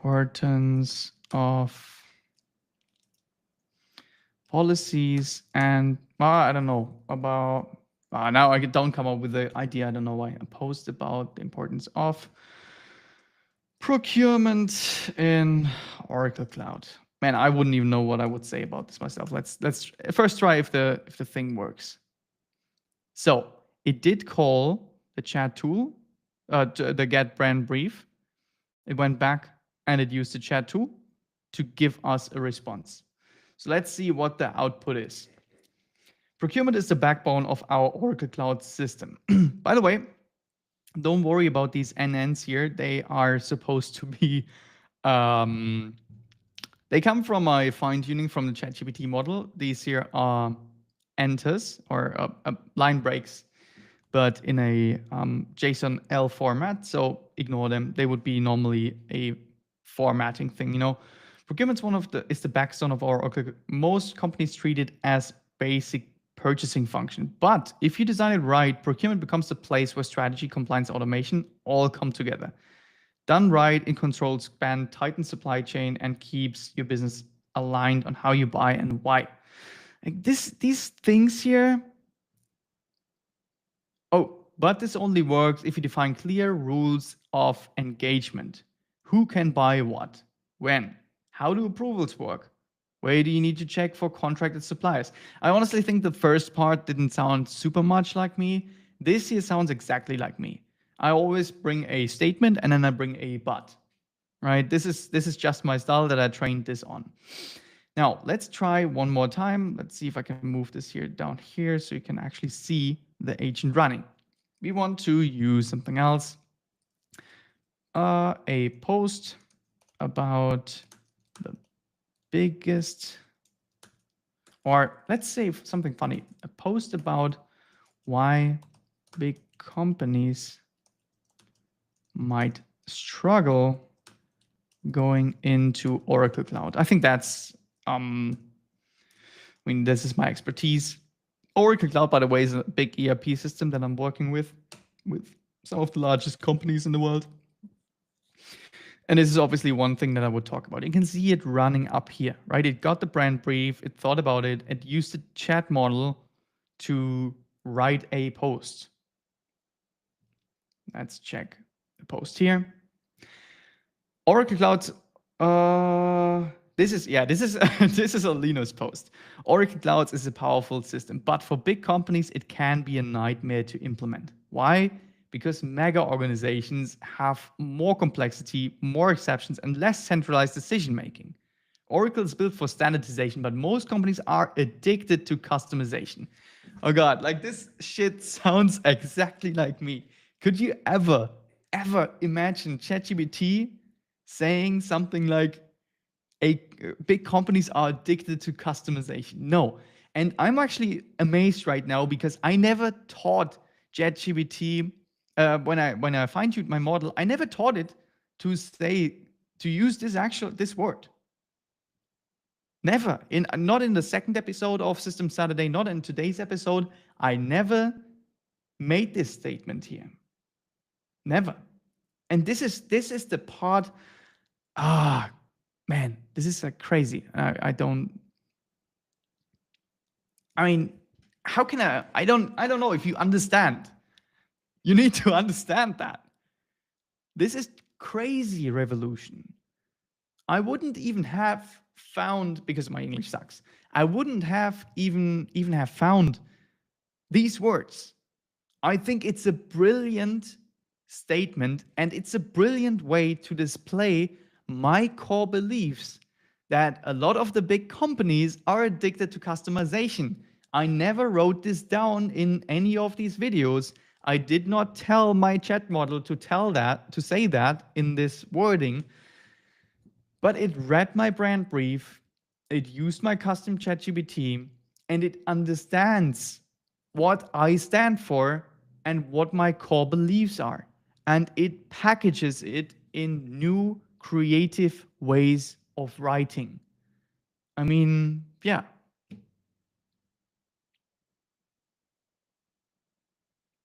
importance of policies and I don't know about now I don't come up with the idea. I don't know why. A post about the importance of procurement in Oracle Cloud. Man, I wouldn't even know what I would say about this myself. Let's first try if the thing works. So it did call the chat tool, the get brand brief. It went back and it used the chat tool to give us a response. So let's see what the output is. Procurement is the backbone of our Oracle Cloud system. By the way, don't worry about these NNs here. They are supposed to be, they come from a fine tuning from the ChatGPT model. These here are enters or line breaks, but in a JSON L format. So ignore them. They would be normally a formatting thing. You know, procurement's is the backbone of our Oracle. Most companies treat it as basic purchasing function. But if you design it right, procurement becomes the place where strategy, compliance, automation all come together. Done right, it controls spend, tightens supply chain, and keeps your business aligned on how you buy and why. Like these things here. Oh, but this only works if you define clear rules of engagement. Who can buy what? When? How do approvals work? Where do you need to check for contracted suppliers? I honestly think the first part didn't sound super much like me. This here sounds exactly like me. I always bring a statement and then I bring a but. Right? This is just my style that I trained this on. Now, let's try one more time. Let's see if I can move this here down here so you can actually see the agent running. We want to use something else. A post about the biggest, or let's say something funny, a post about why big companies might struggle going into Oracle Cloud. I think that's, I mean, this is my expertise. Oracle Cloud, by the way, is a big ERP system that I'm working with some of the largest companies in the world. And this is obviously one thing that I would talk about. You can see it running up here, right? It got the brand brief, it thought about it, it used the chat model to write a post. Let's check the post here. Oracle Cloud, this is this is a Linus post. Oracle Cloud is a powerful system, but for big companies, it can be a nightmare to implement. Why? Because mega organizations have more complexity, more exceptions, and less centralized decision making. Oracle is built for standardization, but most companies are addicted to customization. Oh God, like this shit sounds exactly like me. Could you ever imagine ChatGPT saying something like, big companies are addicted to customization? No. And I'm actually amazed right now because I never taught ChatGPT when I fine-tuned my model, I never taught it to use this word. Never. Not in the second episode of System Saturday, not in today's episode. I never made this statement here. Never. And this is the part. Man, this is crazy. I mean, how can I don't know if you understand. You need to understand that. This is crazy revolution. I wouldn't even have found, because my English sucks, I wouldn't have even have found these words. I think it's a brilliant statement, and it's a brilliant way to display my core beliefs that a lot of the big companies are addicted to customization. I never wrote this down in any of these videos. I did not tell my chat model to say that in this wording, but it read my brand brief, it used my custom ChatGPT, and it understands what I stand for and what my core beliefs are. And it packages it in new creative ways of writing. I mean, yeah.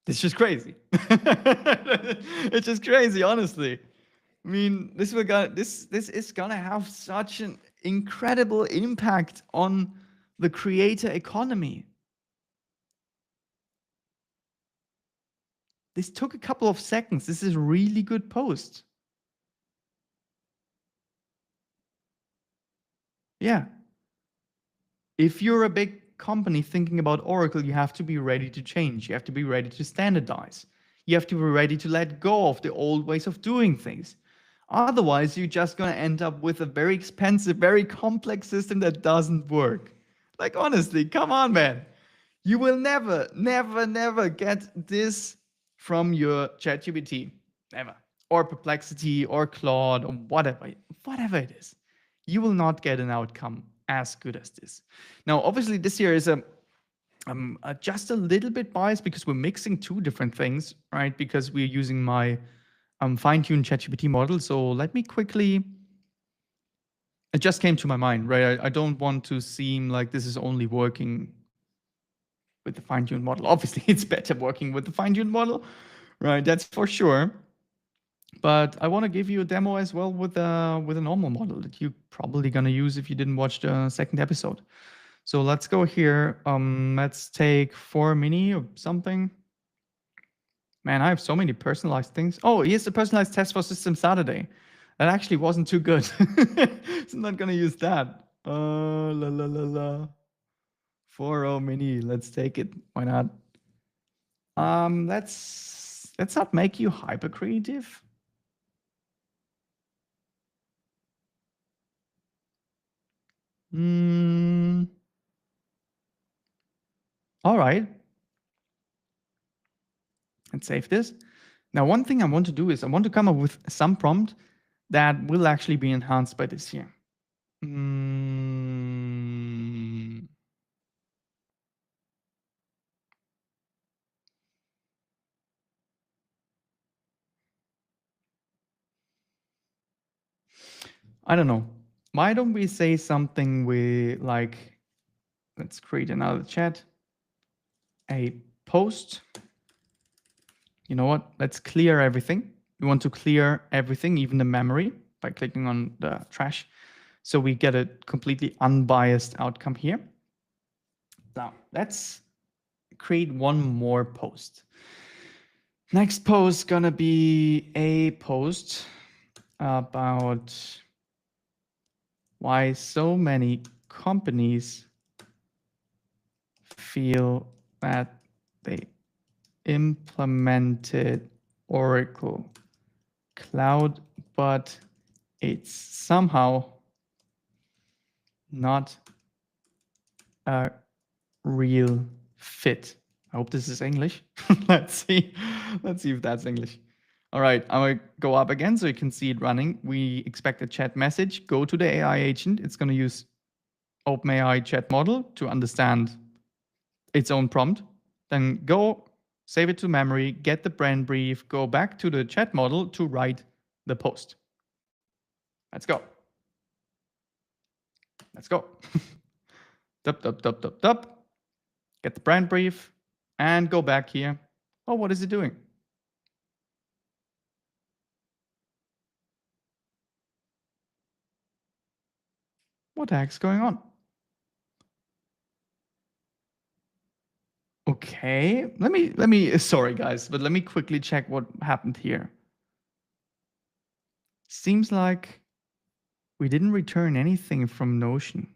It's just crazy. It's just crazy, honestly. I mean, this is gonna have such an incredible impact on the creator economy. This took a couple of seconds. This is a really good post. Yeah. If you're a big company thinking about Oracle, you have to be ready to change. You have to be ready to standardize. You have to be ready to let go of the old ways of doing things. Otherwise, you're just going to end up with a very expensive, very complex system that doesn't work. Like, honestly, come on, man. You will never, never, never get this from your ChatGPT. Never. Or Perplexity or Claude or whatever it is. You will not get an outcome as good as this. Now, obviously, this here is just a little bit biased because we're mixing two different things, right? Because we're using my fine-tuned ChatGPT model. So let me quickly. It just came to my mind, right? I don't want to seem like this is only working with the fine-tuned model. Obviously, it's better working with the fine-tuned model, right? That's for sure. But I want to give you a demo as well with a normal model that you're probably gonna use if you didn't watch the second episode. So let's go here. Let's take 4 mini or something. Man, I have so many personalized things. Oh, here's the personalized test for System Saturday. That actually wasn't too good. So I'm not gonna use that. La la la la. 4.0 mini. Let's take it. Why not? Let's not make you hyper creative. All right. Let's save this. Now, one thing I want to do is I want to come up with some prompt that will actually be enhanced by this here. I don't know. Why don't we say something with like, let's create another chat, a post. You know what? Let's clear everything. We want to clear everything, even the memory, by clicking on the trash. So we get a completely unbiased outcome here. Now, let's create one more post. Next post gonna be a post about why so many companies feel that they implemented Oracle Cloud, but it's somehow not a real fit. I hope this is English. Let's see. Let's see if that's English. All right, I'm gonna go up again so you can see it running. We expect a chat message. Go to the AI agent. It's gonna use OpenAI chat model to understand its own prompt. Then go save it to memory, get the brand brief, go back to the chat model to write the post. Let's go. Let's go. Dup, dup, dup, dup, dup. Get the brand brief and go back here. Oh, what is it doing? What the heck's going on? Okay, let me, sorry guys, but let me quickly check what happened here. Seems like we didn't return anything from Notion.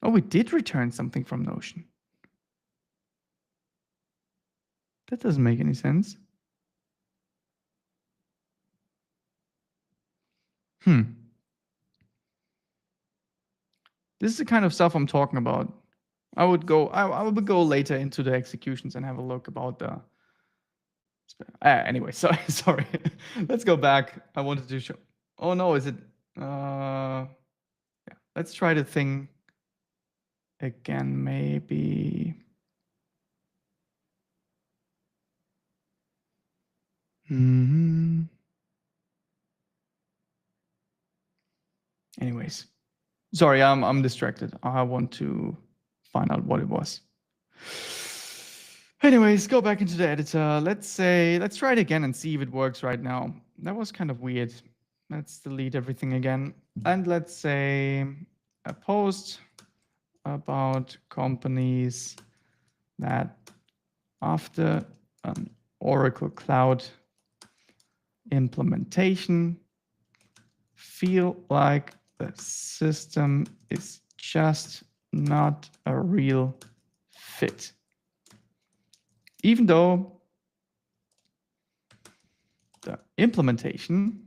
Oh, we did return something from Notion. That doesn't make any sense. This is the kind of stuff I'm talking about. I would go later into the executions and have a look about the. Anyway, sorry. Let's go back. I wanted to show. Oh no, is it? Yeah. Let's try the thing again, maybe. Anyways, sorry, I'm distracted. I want to find out what it was. Anyways, go back into the editor. Let's try it again and see if it works right now. That was kind of weird. Let's delete everything again. And let's say a post about companies that after an Oracle Cloud implementation feel like the system is just not a real fit. Even though the implementation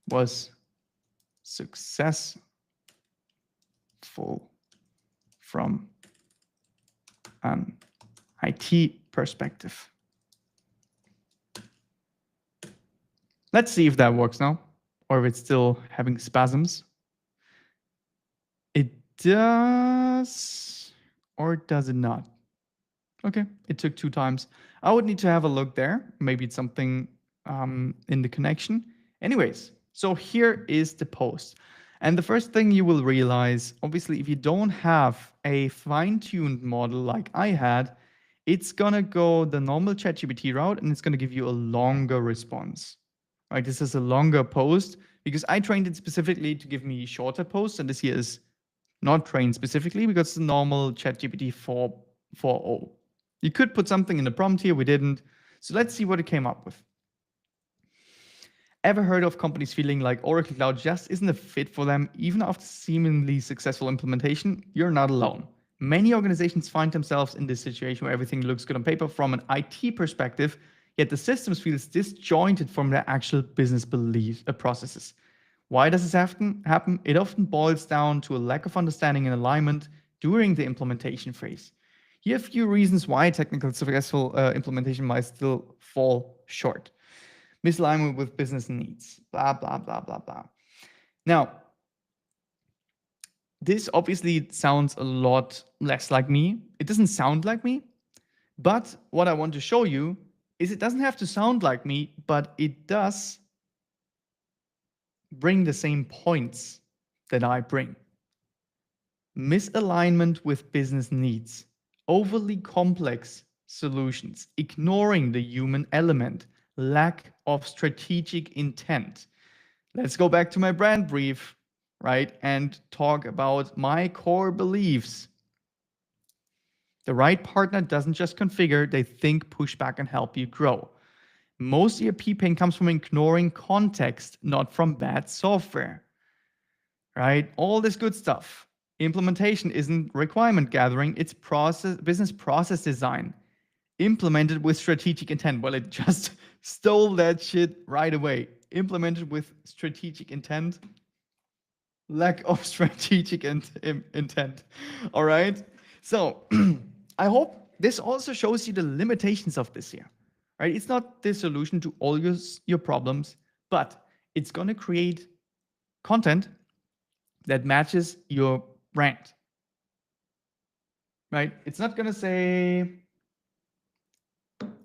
was successful from an IT perspective. Let's see if that works now, or if it's still having spasms. It does, or does it not? Okay, it took 2 times. I would need to have a look there. Maybe it's something in the connection. Anyways, so here is the post. And the first thing you will realize, obviously, if you don't have a fine-tuned model like I had, it's gonna go the normal ChatGPT route and it's gonna give you a longer response. Right, this is a longer post because I trained it specifically to give me shorter posts, and this here is not trained specifically because it's the normal ChatGPT 4.0. You could put something in the prompt here, we didn't. So let's see what it came up with. Ever heard of companies feeling like Oracle Cloud just isn't a fit for them even after seemingly successful implementation? You're not alone. Many organizations find themselves in this situation where everything looks good on paper from an IT perspective, yet the systems feels disjointed from their actual business processes. Why does this happen? It often boils down to a lack of understanding and alignment during the implementation phase. Here are a few reasons why technical successful implementation might still fall short. Misalignment with business needs, blah, blah, blah, blah, blah. Now, this obviously sounds a lot less like me. It doesn't sound like me, but what I want to show you is it doesn't have to sound like me, but it does bring the same points that I bring. Misalignment with business needs, overly complex solutions, ignoring the human element, lack of strategic intent. Let's go back to my brand brief, right? And talk about my core beliefs. The right partner doesn't just configure, they think, push back, and help you grow. Most ERP pain comes from ignoring context, not from bad software, right? All this good stuff. Implementation isn't requirement gathering, it's business process design implemented with strategic intent. Well, it just stole that shit right away. Implemented with strategic intent, lack of strategic intent. All right. So I hope this also shows you the limitations of this here. Right? It's not the solution to all your problems, but it's going to create content that matches your brand. Right? It's not going to say,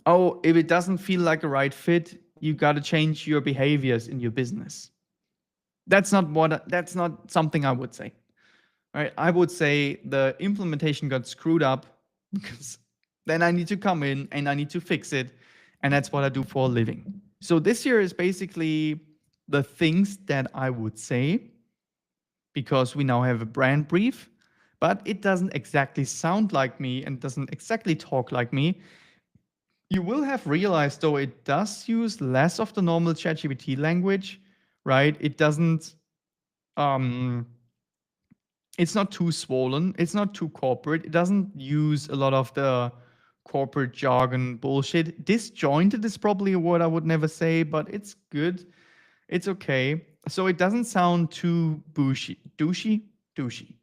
oh, if it doesn't feel like a right fit, you got to change your behaviors in your business. That's not something I would say. Right? I would say the implementation got screwed up because then I need to come in and I need to fix it. And that's what I do for a living. So this here is basically the things that I would say, because we now have a brand brief. but it doesn't exactly sound like me and doesn't exactly talk like me. You will have realized, though, it does use less of the normal ChatGPT language, right? It doesn't, um, it's not too swollen. It's not too corporate. It doesn't use a lot of the corporate jargon bullshit. Disjointed is probably a word I would never say, but it's good. It's okay. So it doesn't sound too douchey,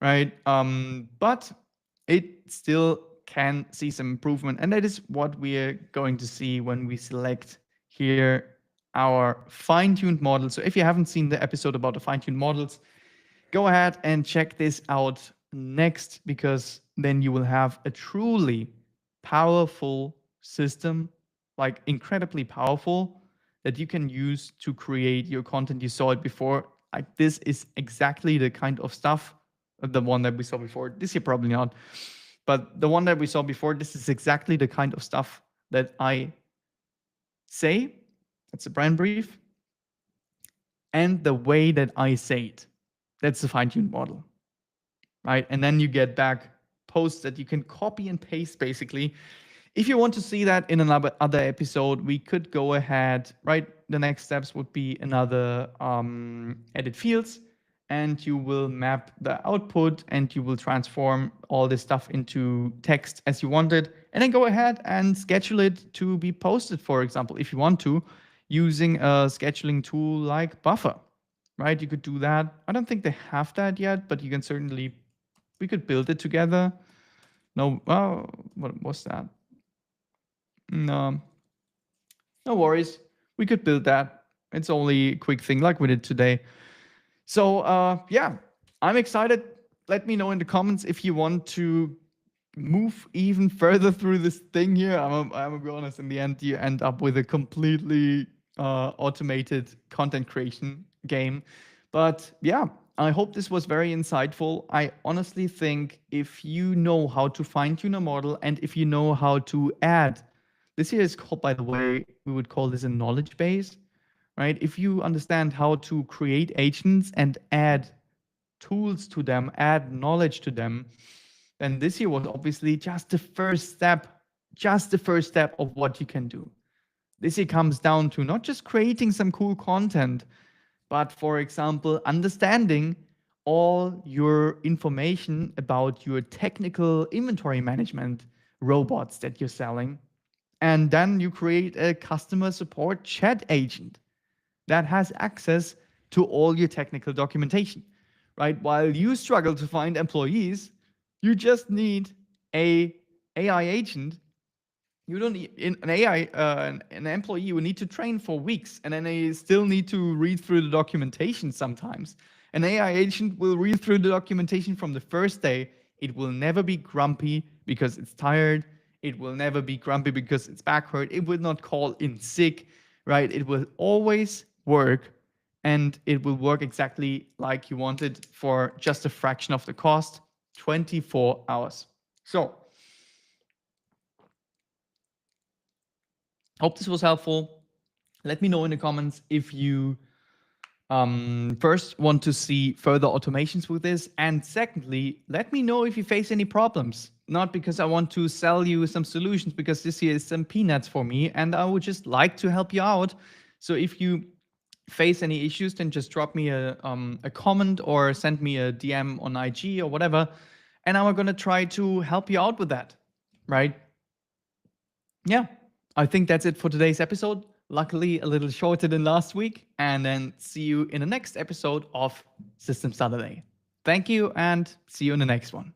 right? But it still can see some improvement, and that is what we're going to see when we select here our fine-tuned model. So if you haven't seen the episode about the fine-tuned models, go ahead and check this out next, because then you will have a truly powerful system, like incredibly powerful, that you can use to create your content. You saw it before. Like, this is exactly the kind of stuff, the one that we saw before. This year, probably not. But the one that we saw before, this is exactly the kind of stuff that I say. That's a brand brief. And the way that I say it, that's the fine-tuned model, right? And then you get back posts that you can copy and paste, basically. If you want to see that in another other episode, we could go ahead, right? The next steps would be another edit fields, and you will map the output and you will transform all this stuff into text as you want it, and then go ahead and schedule it to be posted, for example, if you want to, using a scheduling tool like Buffer, right? You could do that. I don't think they have that yet, but you can certainly, we could build it together. No, what was that? No, no worries. We could build that. It's only a quick thing like we did today. So yeah, I'm excited. Let me know in the comments if you want to move even further through this thing here. I'm gonna be honest, in the end, you end up with a completely automated content creation game. But yeah, I hope this was very insightful. I honestly think if you know how to fine tune a model, and if you know how to add, this here is called, by the way, we would call this a knowledge base, right? If you understand how to create agents and add tools to them, add knowledge to them, then this here was obviously just the first step of what you can do. This here comes down to not just creating some cool content, but for example, understanding all your information about your technical inventory management robots that you're selling. And then you create a customer support chat agent that has access to all your technical documentation, right? While you struggle to find employees, you just need a AI agent. You don't need an AI, an employee you need to train for weeks, and then they still need to read through the documentation sometimes. An AI agent will read through the documentation from the first day. It will never be grumpy because it's tired. It will never be grumpy because it's back hurt. It will not call in sick, right? It will always work, and it will work exactly like you want it for just a fraction of the cost, 24 hours. So, hope this was helpful. Let me know in the comments if you first want to see further automations with this, and secondly, let me know if you face any problems. Not because I want to sell you some solutions, because this here is some peanuts for me, and I would just like to help you out. So if you face any issues, then just drop me a comment or send me a DM on IG or whatever, and I'm gonna try to help you out with that, right? Yeah, I think that's it for today's episode. Luckily, a little shorter than last week. And then see you in the next episode of System Saturday. Thank you, and see you in the next one.